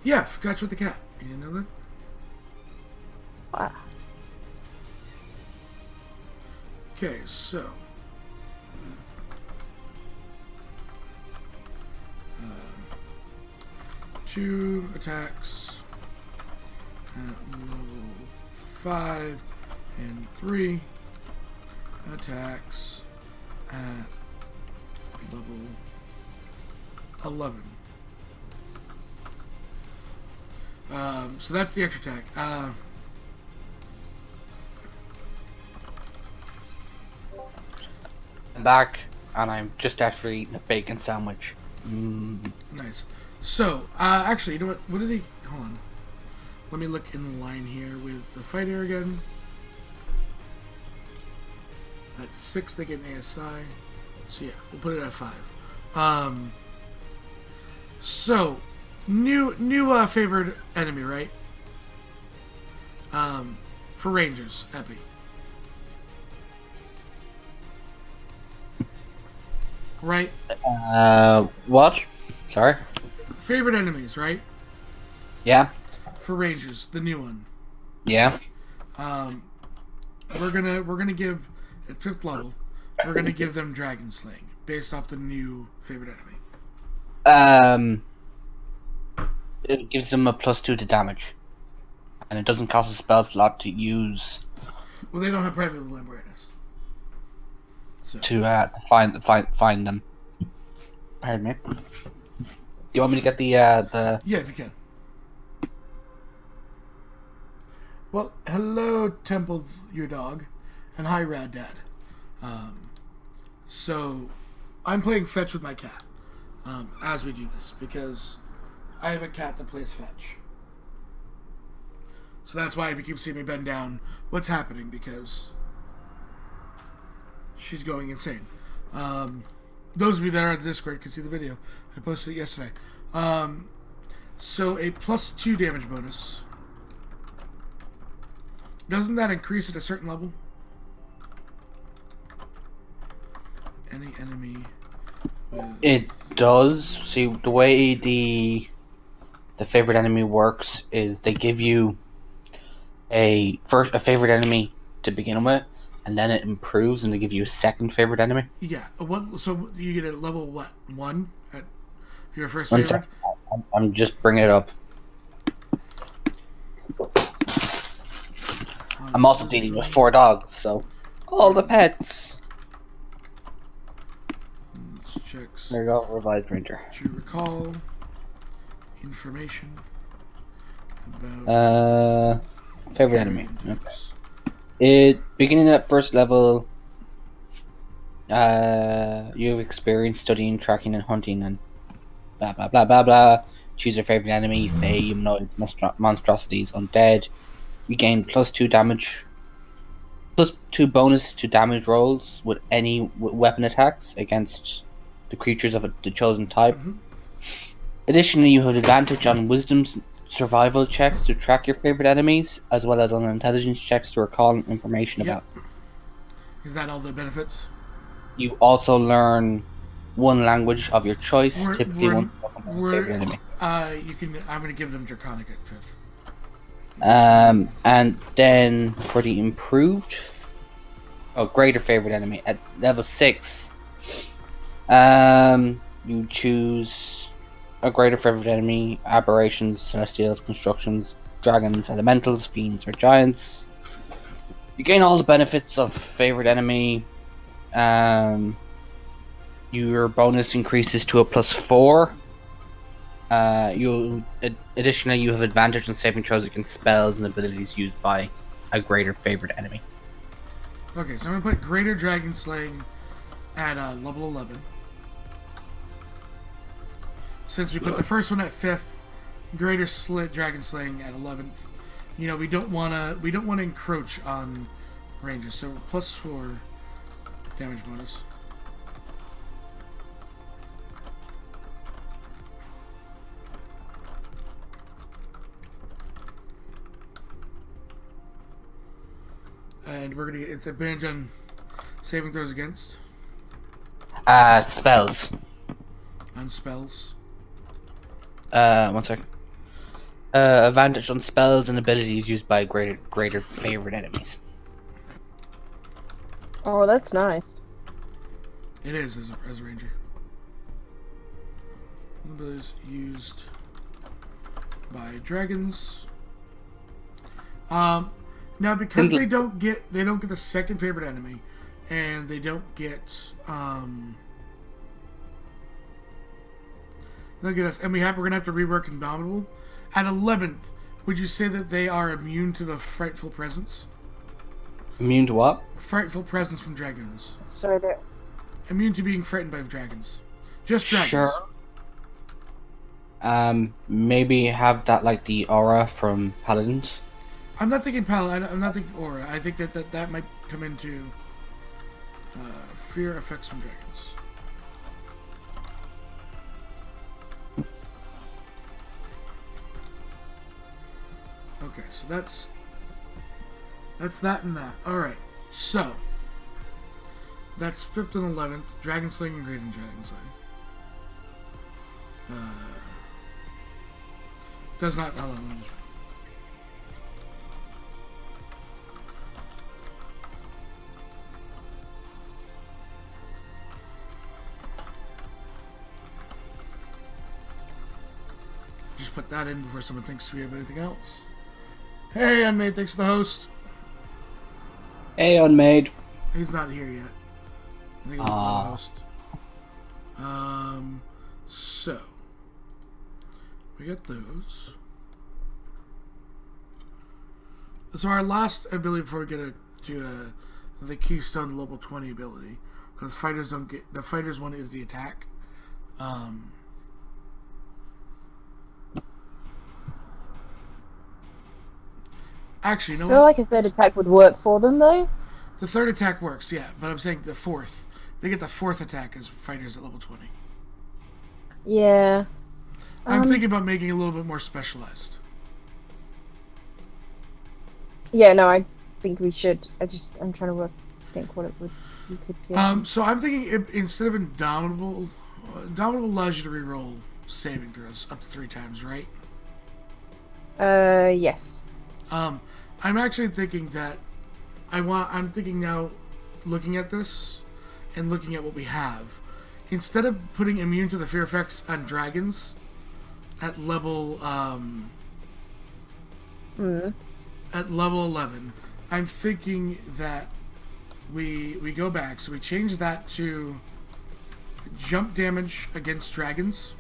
Yeah, fetch with the cat. You didn't know that? Wow. Okay, so 2 attacks at level 5 and 3 attacks at level 11. So that's the extra attack. I'm back, and I'm just after eating a bacon sandwich. Nice. So, actually, you know what? What did he... Hold on. Let me look in line here with the fighter again. At 6, they get an ASI. So, yeah, we'll put it at 5. So, new favored enemy, right? For Rangers, Epi. Right? What? Sorry? Favorite enemies, right? Yeah? For Rangers, the new one. Yeah? We're gonna give at 5th level, we're gonna give them Dragon Slaying based off the new favorite enemy. It gives them a +2 to damage. And it doesn't cost a spell slot to use Well, they don't have primeval awareness. So to find them. Pardon me. Do you want me to get the yeah, if you can. Well, hello, Temple, your dog, and hi, Rad Dad. So I'm playing fetch with my cat as we do this because I have a cat that plays fetch. So that's why you keep seeing me bend down. What's happening? Because she's going insane. Those of you that are on the Discord can see the video. I posted it yesterday. So a +2 damage bonus. Doesn't that increase at a certain level? Any enemy with... It does. See, the way the favorite enemy works is they give you a favorite enemy to begin with, and then it improves and they give you a second favorite enemy. Yeah. So you get a level what? 1 at your first One favorite? sec. I'm just bringing it up. I'm also dealing with 4 dogs, so all the pets. Let's check. There you go, revised ranger. Do you recall information about Favorite enemy. Okay. It beginning at first level. You've experienced studying, tracking, and hunting, and blah blah blah blah blah. Choose your favorite enemy: Fae, humanoid, monstrosities, undead. You gain +2 damage, +2 bonus to damage rolls with any weapon attacks against the creatures of the chosen type. Mm-hmm. Additionally, you have advantage on wisdom survival checks to track your favorite enemies, as well as on intelligence checks to recall information about. Is that all the benefits? You also learn one language of your choice, typically one from your favorite enemy. I'm gonna give them Draconic at 5th. And then for the improved, greater favorite enemy at level 6, you choose a greater favorite enemy: aberrations, celestials, constructions, dragons, elementals, fiends, or giants. You gain all the benefits of favorite enemy. Your bonus increases to a +4 Additionally, you have advantage on saving throws against spells and abilities used by a greater favorite enemy. Okay, so I'm gonna put Greater Dragon Slaying at level 11. Since we put the first one at 5th, Greater Dragon Slaying at 11th. You know, we don't wanna encroach on ranges, so +4 damage bonus. And we're gonna get it's advantage on saving throws against Spells. on spells. 1 second. Advantage on spells and abilities used by greater favorite enemies. Oh, that's nice. It is as a ranger. Abilities used by dragons. Now because they don't get the second favorite enemy, and they don't get look at this, and we're gonna have to rework Indomitable. At 11th, would you say that they are immune to the frightful presence? Immune to what? Frightful presence from dragoons. So that. Immune to being frightened by dragons. Just dragons. Sure. Maybe have that like the aura from paladins. I'm not thinking I'm not thinking aura. I think that might come into fear effects from dragons. Okay, so that's that and that. All right, so that's 5th and 11th. Dragon Slaying and Great and Dragon Slaying. Does not. Hold on, let me just put that in before someone thinks we have anything else. Hey, Unmade, thanks for the host. Hey, Unmade. He's not here yet. I think he's the host. So we got those. So our last ability before we get to the Keystone level 20 ability, because fighters don't get the fighters one is the attack. Actually, I no. feel like a third attack would work for them though. The third attack works, yeah, but I'm saying the fourth. They get the fourth attack as fighters at level 20. Yeah. I'm thinking about making it a little bit more specialized. Yeah, no, I think we should. I'm trying to think what it would you could do. So I'm thinking instead of Indomitable allows you to reroll saving throws up to 3 times, right? Yes. I'm actually thinking that I'm thinking now, looking at this and looking at what we have, instead of putting immune to the fear effects on dragons at level at level 11, I'm thinking that we go back, so we change that to jump damage against dragons.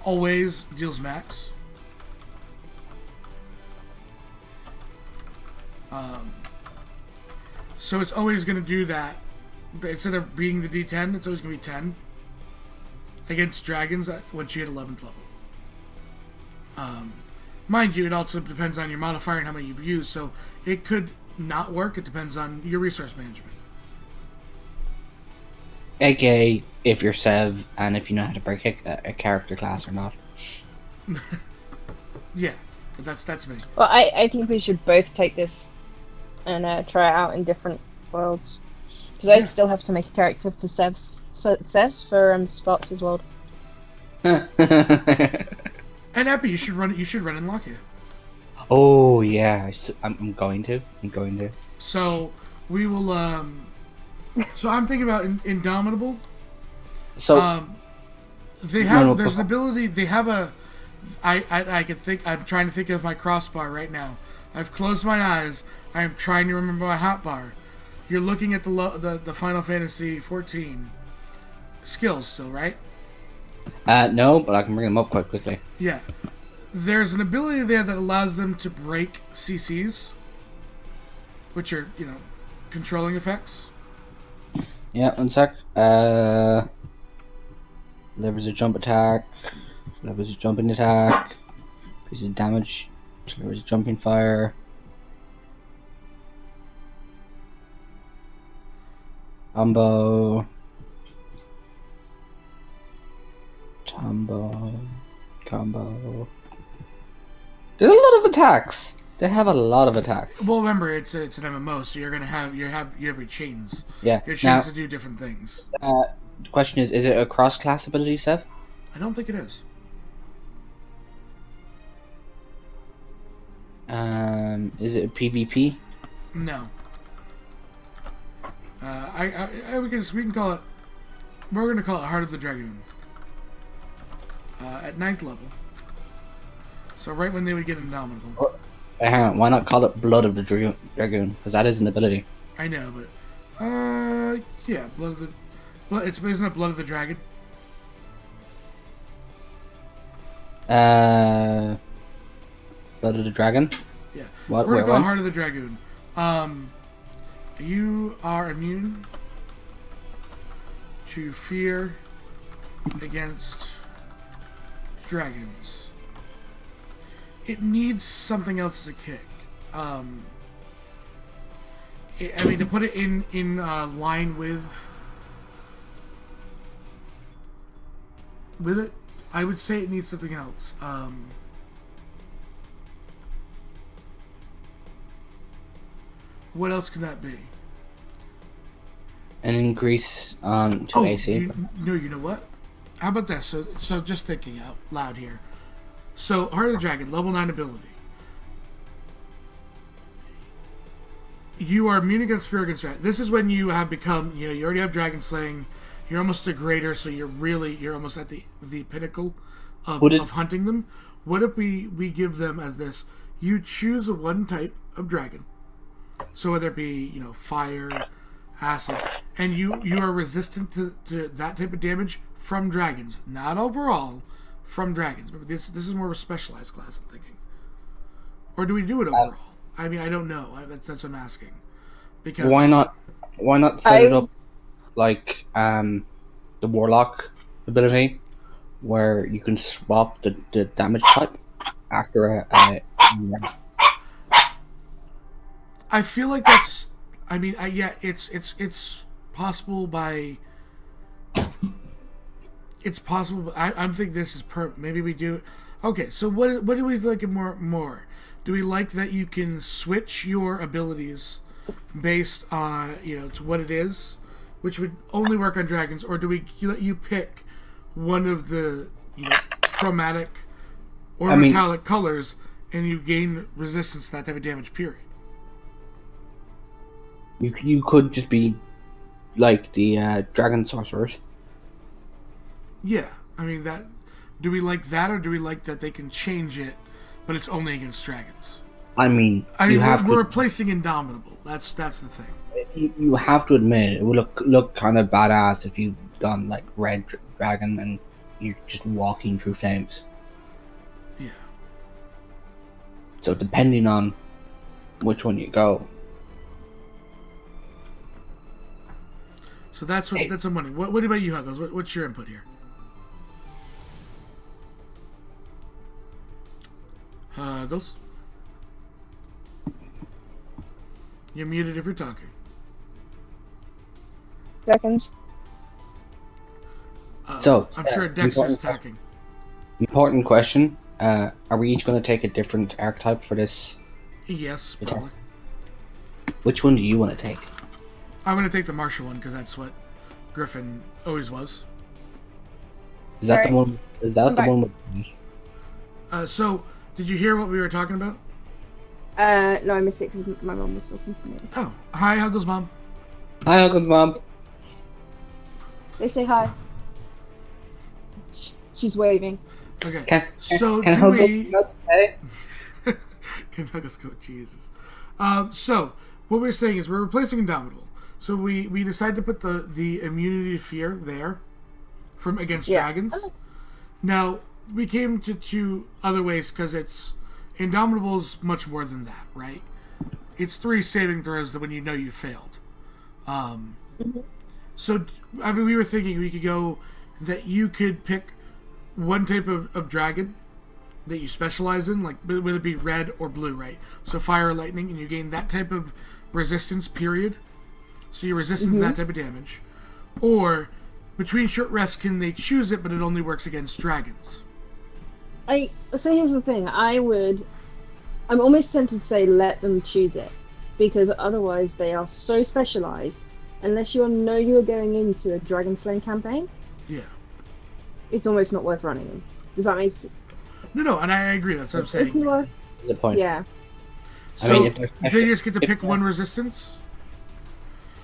Always deals max. So it's always going to do that. Instead of being the D10, it's always going to be 10 against dragons once you hit 11th level. Mind you, it also depends on your modifier and how many you use, so it could not work. It depends on your resource management. AKA if you're Sev and if you know how to break a character class or not. Yeah, but that's me. Well, I think we should both take this and try it out in different worlds. Because I still have to make a character for Spots' world. And Epi, you should run in Lockheed. Oh yeah, I'm going to. So we will. So I'm thinking about Indomitable. So they have. There's an ability. They have a. I can think. I'm trying to think of my crossbar right now. I've closed my eyes. I am trying to remember my hotbar. You're looking at the Final Fantasy 14 skills still, right? No, but I can bring them up quite quickly. Yeah. There's an ability there that allows them to break CCs, which are, controlling effects. Yeah, one sec. Levers a jump attack. Levers a jumping attack. Piece of damage. Levers a jumping fire. Combo. Combo. There's a lot of attacks. They have a lot of attacks. Well, remember, it's an MMO, so you're gonna have you have your chains. Yeah. Your Now, chains to do different things. the question is it a cross-class ability, Seth? I don't think it is. Is it a PvP? No. We can call it. We're gonna call it Heart of the Dragoon. At 9th level. So right when they would get indomitable. Hang on, why not call it Blood of the Dragoon? Because that is an ability. I know, but yeah, isn't it Blood of the Dragon? Blood of the Dragon? Yeah. What? We're gonna call it When? Heart of the Dragoon. You are immune to fear against dragons. It needs something else to kick. To put it in line with it, I would say it needs something else. What else can that be? An increase to AC. You know what? How about this? So just thinking out loud here. So, Heart of the Dragon, level 9 ability. You are immune against fear against dragon. This is when you have become, you already have dragon slaying. You're almost a greater, so you're almost at the pinnacle of hunting them. What if we give them as this? You choose one type of dragon. So whether it be, fire, acid, and you are resistant to that type of damage from dragons. Not overall, from dragons. But this is more of a specialized class, I'm thinking. Or do we do it overall? I mean, I don't know. That's what I'm asking. Because Why not set it up like the Warlock ability, where you can swap the damage type after a I feel like that's. I mean, it's possible by. It's possible. But I'm thinking this is maybe we do. Okay, so what do we like more? Do we like that you can switch your abilities based on to what it is, which would only work on dragons, or do we let you pick one of the chromatic or metallic colors and you gain resistance to that type of damage? Period. You could just be like the dragon sorcerers. Yeah, I mean that. Do we like that, or do we like that they can change it, but it's only against dragons? We're replacing Indomitable. That's the thing. You have to admit it would look kind of badass if you've done like red dragon and you're just walking through flames. Yeah. So depending on which one you go. So that's what money. What about you, Huggles? What's your input here? Huggles? You're muted if you're talking. Seconds. So I'm sure Dexter's attacking. Important question. Are we each going to take a different archetype for this? Yes, probably. Which one do you want to take? I'm going to take the martial one because that's what Griffin always was. Is that Sorry. the one? Is that the one with? So, did you hear what we were talking about? No, I missed it because my mom was talking to me. Oh, hi, Huggles' mom. Hi, Uncle's mom. They say hi. She's waving. Okay. Can So can do Huggles we? come out today? Can Huggles go? Jesus. So what we're saying is we're replacing Indomitable. So we decide to put the immunity to fear there from against dragons. Now, we came to two other ways because it's Indomitable's much more than that, right? It's 3 saving throws that when you know you failed. So, I mean, we were thinking we could go that you could pick one type of dragon that you specialize in, like whether it be red or blue, right? So fire or lightning, and you gain that type of resistance, period. So you're resistant to that type of damage. Or, between short rests, can they choose it, but it only works against dragons? So here's the thing. I'm almost tempted to say let them choose it, because otherwise they are so specialized. Unless you know you're going into a dragon slaying campaign, Yeah. it's almost not worth running them. Does that make sense? No, and I agree. That's what I'm saying. It's more, Good point. yeah. So, I mean, they just get to pick one resistance?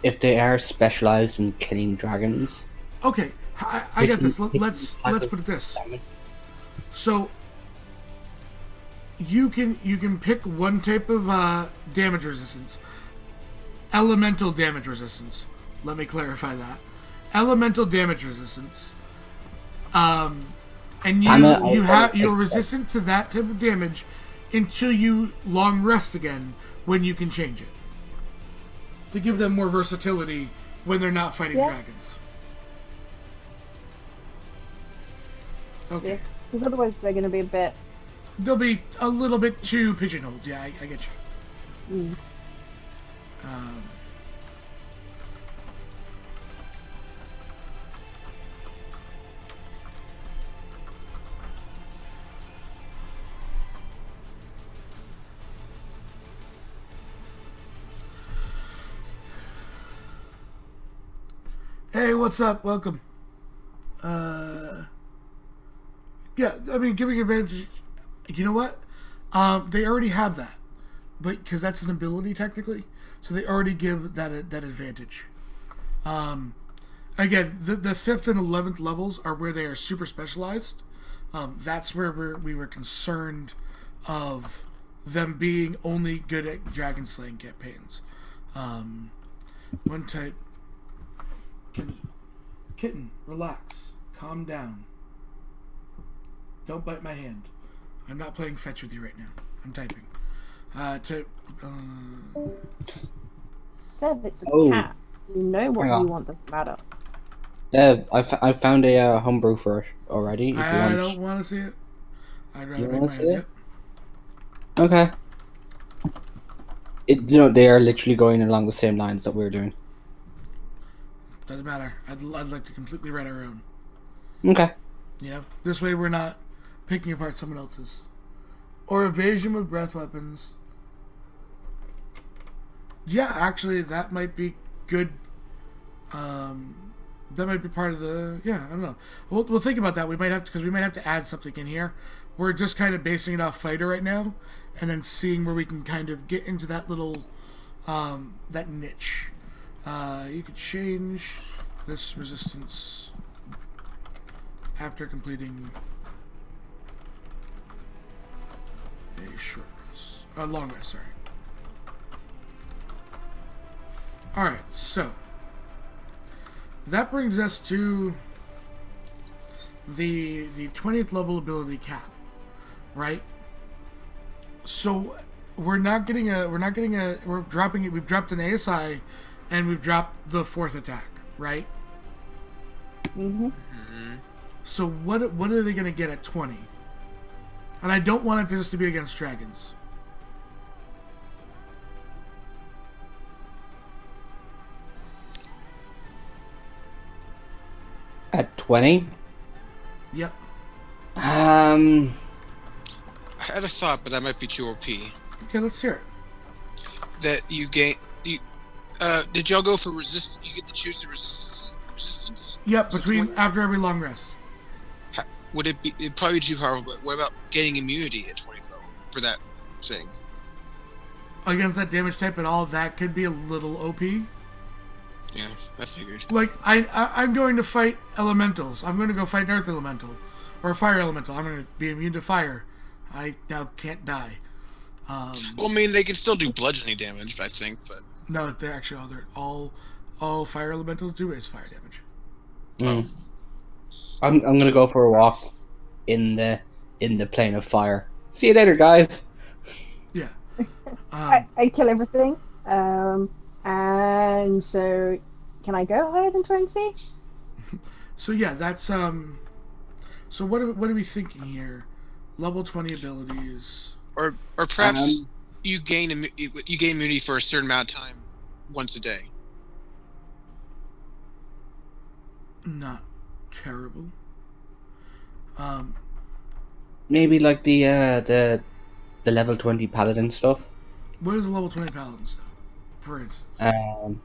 If they are specialized in killing dragons, Okay, I get this. Let's put it this. So, you can pick one type of damage resistance. Elemental damage resistance. Let me clarify that. Elemental damage resistance. And you're resistant to that type of damage until you long rest again, when you can change it. To give them more versatility when they're not fighting dragons. Okay. Yeah. Because otherwise they're going to be a bit. They'll be a little bit too pigeonholed. Yeah, I get you. Hey, what's up? Welcome. Yeah, I mean, giving advantage. You know what? They already have that, but because that's an ability technically, so they already give that advantage. Again, the 5th and 11th levels are where they are super specialized. That's where we were concerned of them being only good at dragon slaying campaigns. One type. Kitten, relax. Calm down. Don't bite my hand. I'm not playing fetch with you right now. I'm typing. Seb, it's a cat. You know what you want doesn't matter. Dev, I found a homebrew for it already. If I you don't want to see it. I'd rather You make wanna my see own. it? Okay. They are literally going along the same lines that we're doing. Doesn't matter. I'd like to completely write our own. Okay. You know, this way we're not picking apart someone else's. Or evasion with breath weapons. Yeah, actually, that might be good. That might be part of the. Yeah, I don't know. We'll think about that. We might have to, because we might have to add something in here. We're just kind of basing it off fighter right now, and then seeing where we can kind of get into that little, that niche. You could change this resistance after completing a short rest. Long rest, sorry. Alright, so that brings us to the 20th level ability cap, right? So we're dropping it. We've dropped an ASI, and we've dropped the 4th attack, right? So what are they going to get at 20? And I don't want it just to be against dragons. At 20? Yep. I had a thought, but that might be too OP. Okay, let's hear it. That you gain. Did y'all go for resist? You get to choose the resistance. Yep, So between 20 after every long rest. Would it be? It'd probably be too powerful. But what about getting immunity at 20th level for that thing? Against that damage type at all, that could be a little OP. Yeah, I figured. Like, I'm going to fight elementals. I'm going to go fight an earth elemental. Or a fire elemental. I'm going to be immune to fire. I now can't die. Well, I mean, they can still do bludgeoning damage, I think, but... No, they're actually all fire elementals do is fire damage. I'm gonna go for a walk. in the plane of fire. See you later, guys. Yeah. I kill everything. And so can I go higher than 20? So yeah, that's So what are we thinking here? Level 20 abilities. Or perhaps you gain immunity for a certain amount of time once a day. Not terrible. Maybe like the level 20 paladin stuff. What is level 20 paladin stuff, for instance?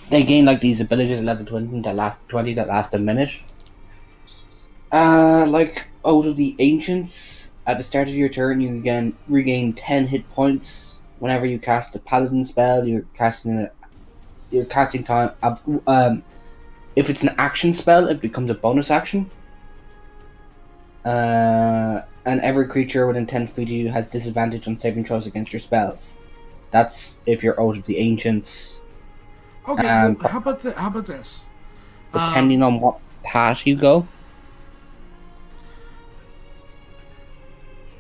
They gain like these abilities at level 20 that last a minute. Like out of the ancients, at the start of your turn, you can regain 10 hit points whenever you cast a paladin spell. You're casting time. If it's an action spell, it becomes a bonus action. And every creature within 10 feet of you has disadvantage on saving throws against your spells. That's if you're out of the ancients. Okay, well, how about this? Depending on what path you go.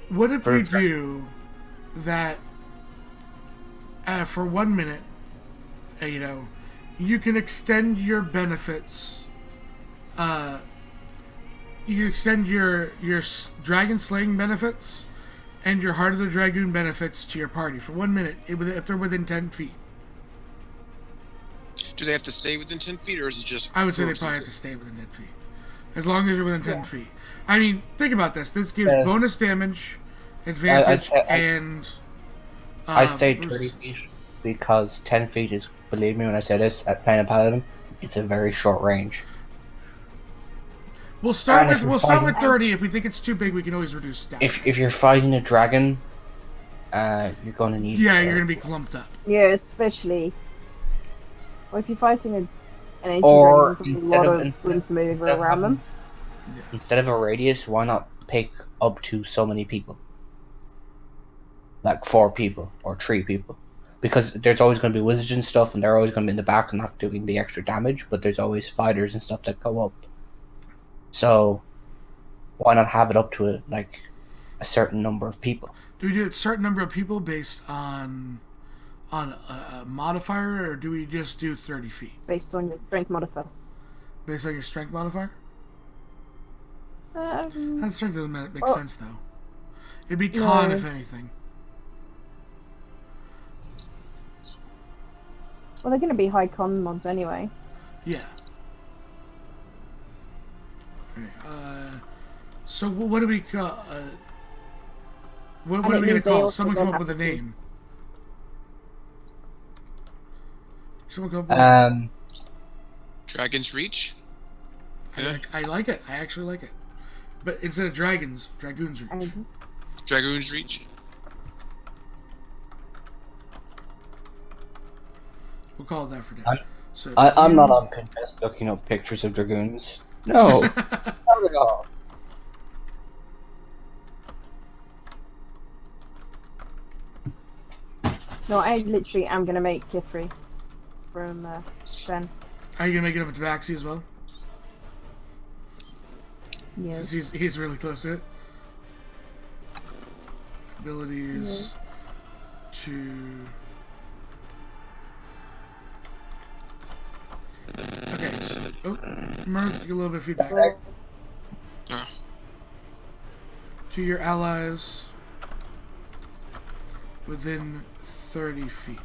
What if we do that for 1 minute, you can extend your benefits. You extend your dragon slaying benefits and your Heart of the Dragoon benefits to your party for 1 minute if they're within 10 feet. Do they have to stay within 10 feet, or is it just... I would say they probably have to stay within 10 feet. As long as you're within 10 feet. I mean, think about this. This gives bonus damage, advantage, and... I'd say 30 feet, because 10 feet is, believe me when I say this, at playing a paladin, it's a very short range. We'll start with 30. If we think it's too big, we can always reduce it down. If you're fighting a dragon, you're going to need... Yeah, you're going to be clumped up. Yeah, especially... Or if you're fighting an ancient or dragon, there's a lot of room to move around them. Instead of a radius, why not pick up to so many people? Like 4 people or 3 people. Because there's always going to be wizards and stuff, and they're always going to be in the back and not doing the extra damage, but there's always fighters and stuff that go up. So, why not have it up to a certain number of people? Do we do a certain number of people based on a modifier, or do we just do 30 feet? Based on your strength modifier. Based on your strength modifier? That strength doesn't make sense, though. It'd be con, if anything. Well, they're going to be high con mods anyway. Yeah. Okay, so what do we call... what are we going to call? Someone come up with a name. Someone come up with Dragon's Reach? I like it. I actually like it. But instead of Dragoon's Reach. Dragoon's Reach? We'll call it that for now. I'm not on Pinterest looking up pictures of dragoons. No. Not at all. No, I literally am going to make Kithri from Ben. Are you going to make it up to Baxi as well? Yeah. Since he's really close to it. Abilities to... Okay, so... Merc, get a little bit of feedback. To your allies within 30 feet.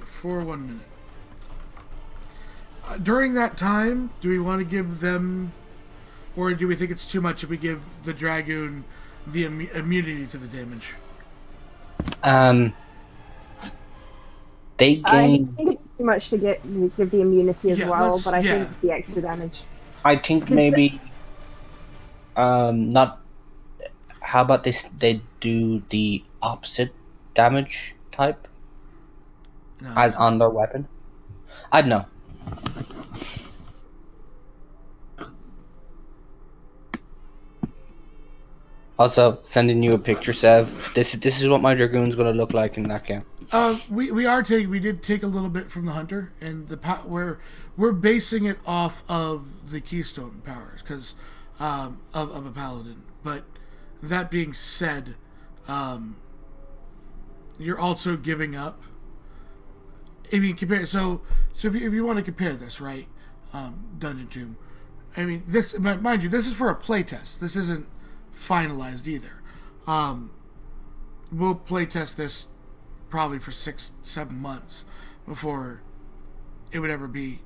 For 1 minute. During that time, do we want to give them... Or do we think it's too much if we give the Dragoon the immunity to the damage? They gain... I think it's too much to give the immunity as well, but I think the extra damage. I think maybe... not... How about they do the opposite damage type? No. As on their weapon? I don't know. Also, sending you a picture, Sev. This is what my Dragoon's gonna look like in that game. We did take a little bit from the Hunter, and we're basing it off of the Keystone powers, because of a paladin. But that being said, you're also giving up. I mean, so if you want to compare this, right? Dungeon Tomb. I mean, this, mind you, this is for a playtest. This isn't finalized either. We'll playtest this probably for 6-7 months before it would ever be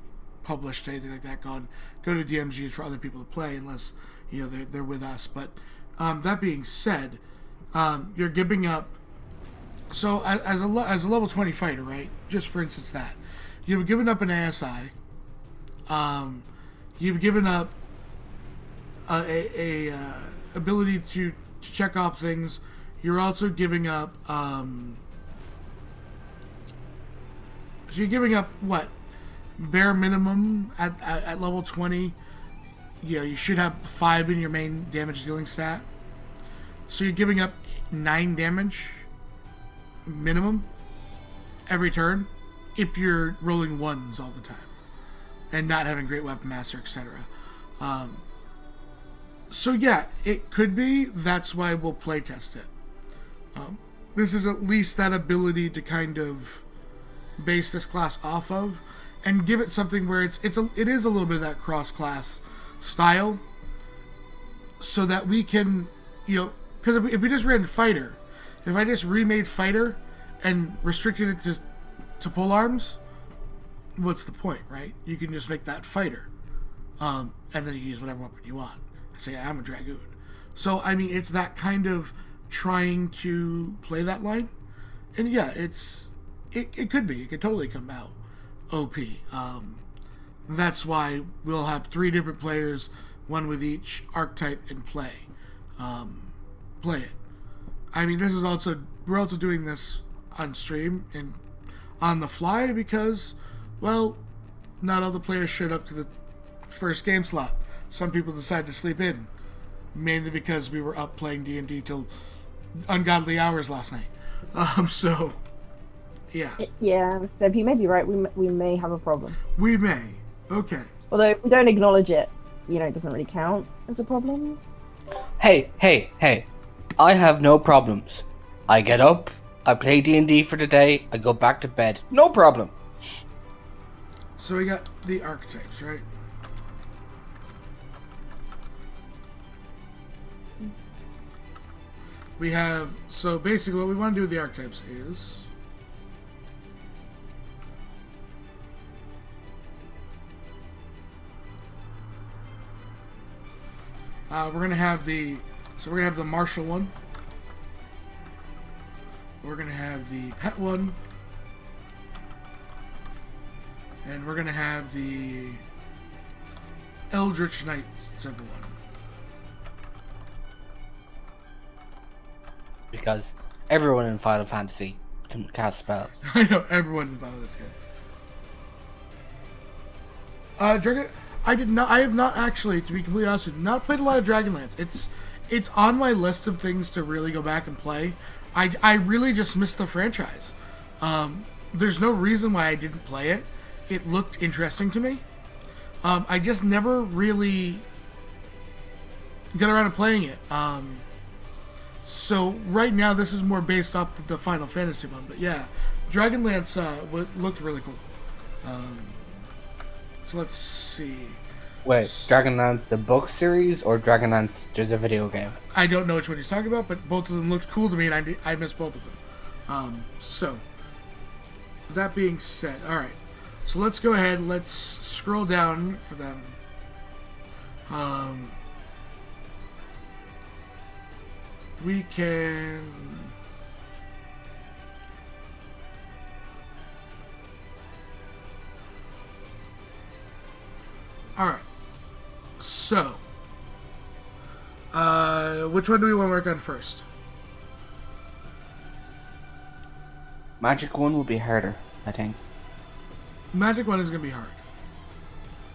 published, anything like that. Go to DMGs for other people to play, unless they're with us. But that being said, you're giving up. So as a level 20 fighter, right? Just for instance, that you've given up an ASI. You've given up a ability to check off things. You're also giving up. So you're giving up what? Bare minimum at level 20. Yeah, you should have 5 in your main damage dealing stat. So you're giving up 9 damage minimum every turn if you're rolling 1s all the time and not having great weapon master, etc. So yeah, it could be. That's why we'll playtest it. This is at least that ability to kind of base this class off of and give it something where it is a little bit of that cross class style, so that we can, because if we just ran fighter, if I just remade fighter and restricted it to pole arms, what's the point, right? You can just make that fighter, and then you use whatever weapon you want. I say I'm a Dragoon. So I mean, it's that kind of trying to play that line, and yeah, it could be. It could totally come out OP. That's why we'll have 3 different players, one with each archetype, and play it. I mean, we're also doing this on stream and on the fly because, well, not all the players showed up to the first game slot. Some people decided to sleep in, mainly because we were up playing D&D till ungodly hours last night. So, yeah. Yeah, so you may be right. We may have a problem. We may. Okay. Although if we don't acknowledge it, it doesn't really count as a problem. Hey. I have no problems. I get up, I play D&D for the day, I go back to bed. No problem. So we got the archetypes, right? We have, so basically what we want to do with the archetypes is we're gonna have the martial one. We're gonna have the pet one, and we're gonna have the Eldritch Knight simple one. Because everyone in Final Fantasy can cast spells. I know everyone in Final Fantasy can. Dragon. I have not actually, to be completely honest with you, not played a lot of Dragonlance. It's on my list of things to really go back and play. I really just missed the franchise. There's no reason why I didn't play it. It looked interesting to me. I just never really got around to playing it. So right now this is more based off the Final Fantasy one. But yeah, Dragonlance looked really cool. So let's see. Wait, Dragonlance the book series or Dragonlance there's a video game? I don't know which one he's talking about, but both of them looked cool to me, and I missed both of them. So, that being said, alright. So let's go ahead, let's scroll down for them. We can... Alright. So, which one do we want to work on first? Magic one will be harder, I think. Magic one is going to be hard.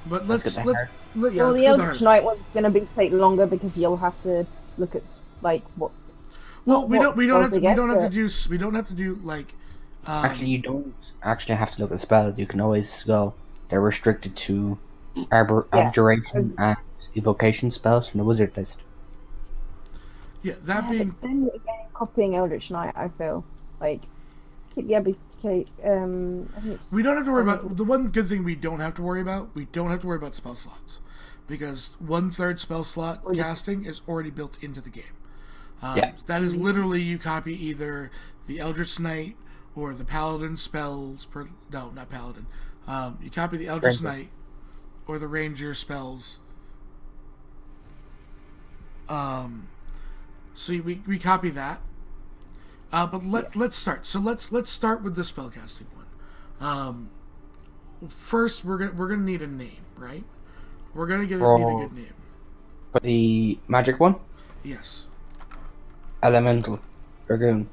But let's get the let, hard. let, yeah, Well, let's the go the Eldritch hardest. Knight one's going to take longer because you'll have to look at what. Well, we don't have to do like. Actually, you don't actually have to look at spells. You can always go. They're restricted to abjuration and evocation spells from the wizard list. Yeah, that Yeah, being but then again, copying Eldritch Knight, I feel like keep the ability to take. I think it's. we don't have to worry about the one good thing we don't have to worry about. We don't have to worry about spell slots because 1/3 spell slot Or you- casting is already built into the game. Yeah. That is literally you copy either the Eldritch Knight or the Paladin spells. No, not Paladin. You copy the Eldritch Ranger. Knight or the Ranger spells. So we copy that. But let's start. So let's start with the spellcasting one. First, we're gonna need a name, right? We're gonna need a good name. For the magic one, Yes. elemental dragoon,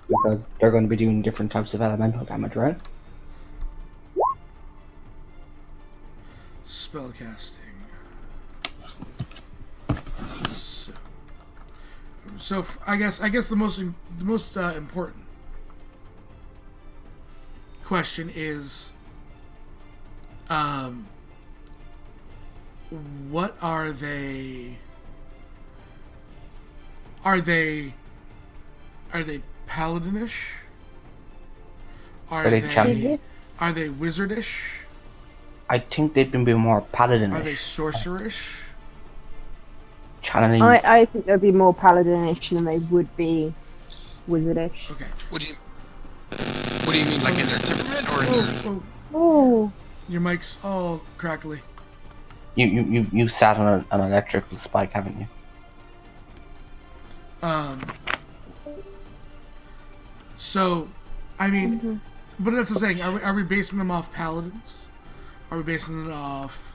because they're going to be doing different types of elemental damage, right? Spellcasting. So I guess the most important question is, what are they? Are they paladinish? Are they they champion? are they wizardish? I think they'd be more paladinish. Are they sorcerish? Channeling. I think they'd be more paladinish than they would be wizardish. Okay. What do you mean, like in their temperament or in their? Oh, Your mic's all crackly. You sat on an electrical spike, haven't you? So, I mean, but that's what I'm saying. Are we basing them off paladins? Are we basing them off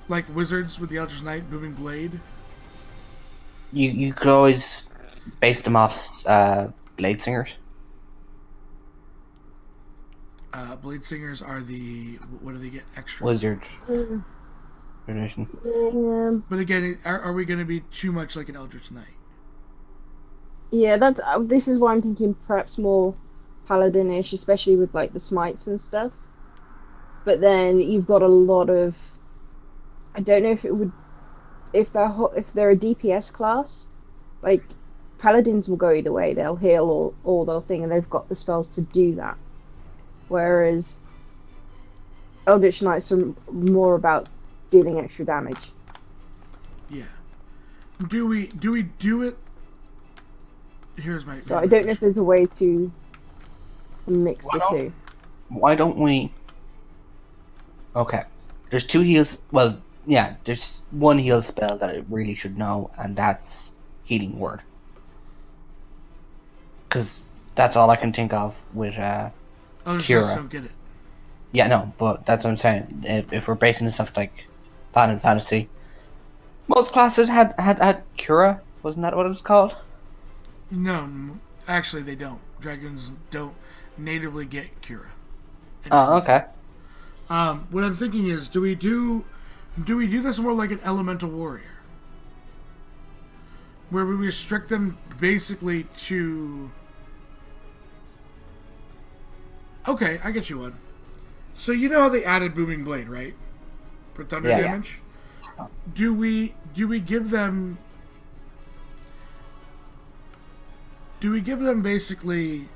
like wizards with the Eldritch Knight, Booming Blade? You could always base them off blade singers. Blade Singers are the what do they get extra? Wizard tradition. But again, are we going to be too much like an Eldritch Knight? yeah. That's this is why I'm thinking perhaps more paladinish, especially with like the smites and stuff. But then you've got a lot of. I don't know if it would, if they're a DPS class, like paladins will go either way. They'll heal or they'll thing, and they've got the spells to do that. Whereas Eldritch Knights are more about dealing extra damage. Yeah. Do we do it? Here's my. So I don't know if there's a way to mix the two. Why don't we? Okay, there's two heals. Well, yeah, there's one heal spell that I really should know, and that's Healing Word. Because that's all I can think of with Eldritch Cura. Knights don't get it. Yeah, no, but that's what I'm saying. If we're basing this off like Final Fantasy, most classes had Cura. Wasn't that what it was called? No, actually they don't. Dragons don't natively get Cura. Oh, okay. What I'm thinking is, do we do this more like an elemental warrior, where we restrict them basically to? Okay, I get you one. So you know how they added Booming Blade, right? For thunder Yeah. damage. Do we give them? Do we give them basically?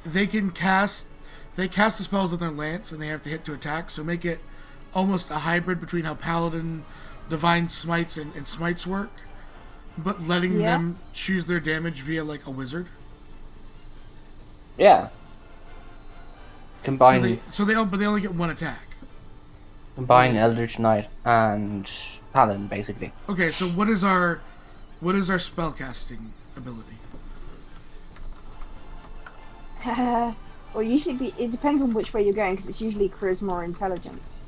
They cast the spells on their lance, and they have to hit to attack. So make it almost a hybrid between how Paladin, Divine Smites, and Smites work, but letting them choose their damage via like a wizard. Yeah. Combine But they only get one attack. Eldritch Knight and Paladin, basically. Okay, so what is our spellcasting ability? Well, usually it depends on which way you're going because it's usually charisma or intelligence.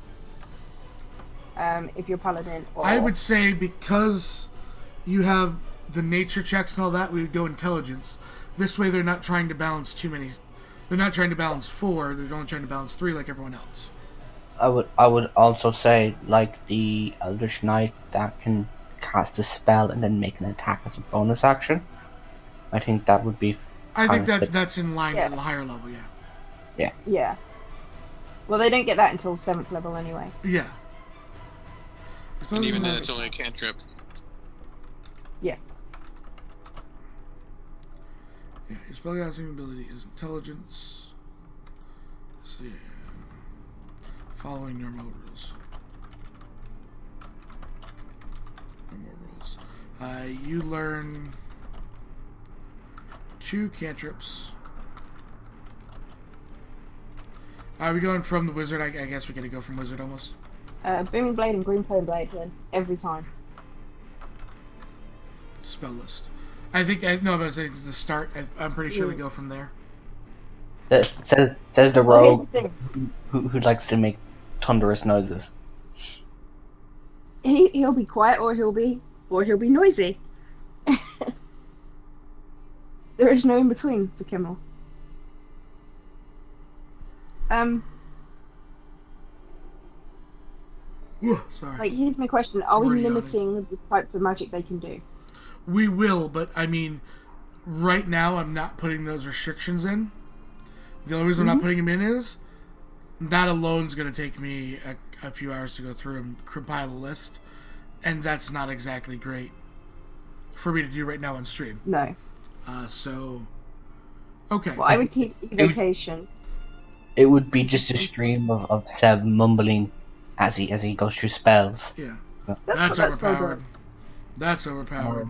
If you're paladin. Or... I would say because you have the nature checks and all that, we would go intelligence. This way, they're not trying to balance too many. They're not trying to balance 4. They're only trying to balance 3 like everyone else. I would also say like the Eldritch Knight that can cast a spell and then make an attack as a bonus action. I think that would be. I think that's in line at a higher level. Yeah. Yeah. Well, they don't get that until 7th level anyway. Yeah. And even then, it's only a cantrip. Yeah. Yeah, your spellcasting ability is intelligence. Let's see. Following normal rules. Normal rules. You learn 2 cantrips. Are we going from the wizard? I guess we gotta go from wizard almost. Booming Blade and Green Flame Blade then, every time. Spell list. I think no, but I was saying the start. I'm pretty sure we go from there. Says the Well, rogue here's the thing. who likes to make thunderous noises. He'll be quiet or he'll be noisy. There is no in between for Kimmel. Sorry. Like, here's my question: are we Already limiting the types of magic they can do? We will, but I mean, right now I'm not putting those restrictions in. The only reason I'm not putting them in is that alone is going to take me a few hours to go through and compile a list, and that's not exactly great for me to do right now on stream. No. So, okay. Well, I would keep evocation. It would be just a stream of Seb mumbling as he goes through spells. Yeah. That's That's what spell overpowered. does. That's overpowered.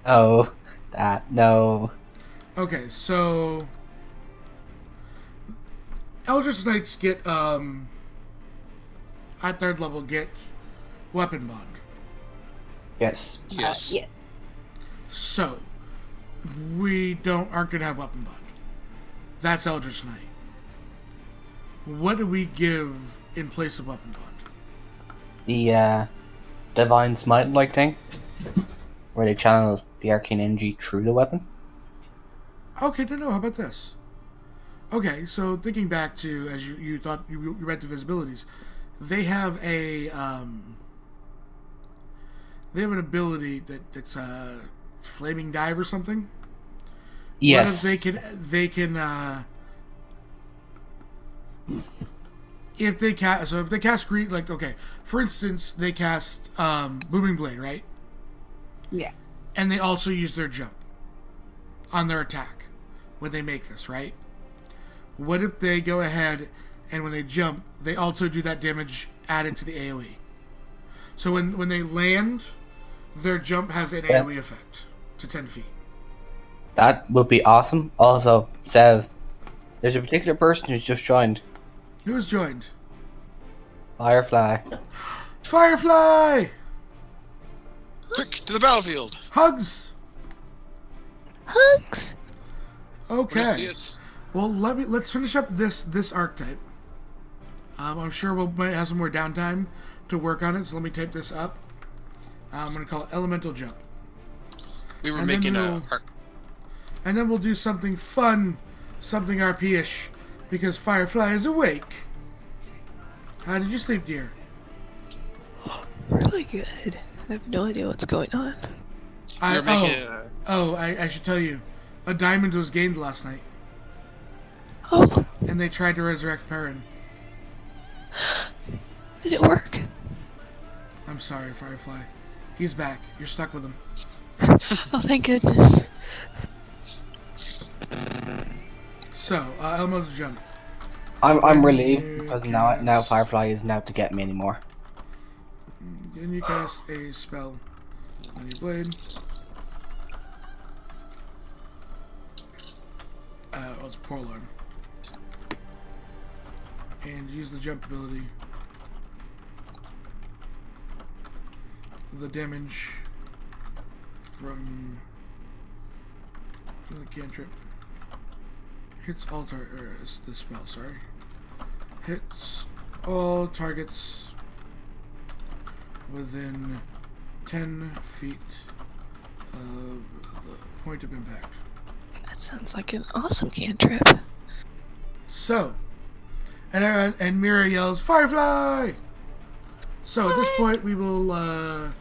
No, no. Okay, so Eldritch Knights get at 3rd level get weapon bond. Yes. Yes. Yeah. So we aren't gonna have weapon bond. That's Eldritch Knight. What do we give in place of weapon bond? The divine smite like thing, where they channel the arcane energy through the weapon. Okay, no, how about this? Okay, so thinking back to as you thought you read through those abilities, they have an ability that's flaming dive or something. Yes. What if they can if they cast green, like, okay, for instance, they cast booming blade, right? Yeah. And they also use their jump on their attack when they make this, right? What if they go ahead and when they jump, they also do that damage added to the AoE? So when they land, their jump has an AoE effect to 10 feet. That would be awesome. Also, Sev, there's a particular person who's just joined. Who's joined? Firefly. Firefly! Quick, to the battlefield! Hugs! Hugs. Okay. Yes. Well, let's finish up this archetype. I'm sure we might have some more downtime to work on it, so let me type this up. I'm going to call it Elemental Jump. We were And then making And then we'll do something fun, something RP-ish, because Firefly is awake. How did you sleep, dear? Really good. I have no idea what's going on. I should tell you. A diamond was gained last night, Oh, and they tried to resurrect Perrin. did it work? I'm sorry, Firefly. He's back. You're stuck with him. Oh, thank goodness. So, Elemental Jump. I'm relieved because now Firefly isn't out to get me anymore. Then you cast a spell on your blade. It's Poor Alarm. And use the jump ability. The damage from the cantrip hits all the spell, sorry. Hits all targets within 10 feet of the point of impact. That sounds like an awesome cantrip. So, and Mira yells, Firefly! So at this point we will, there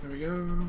we go.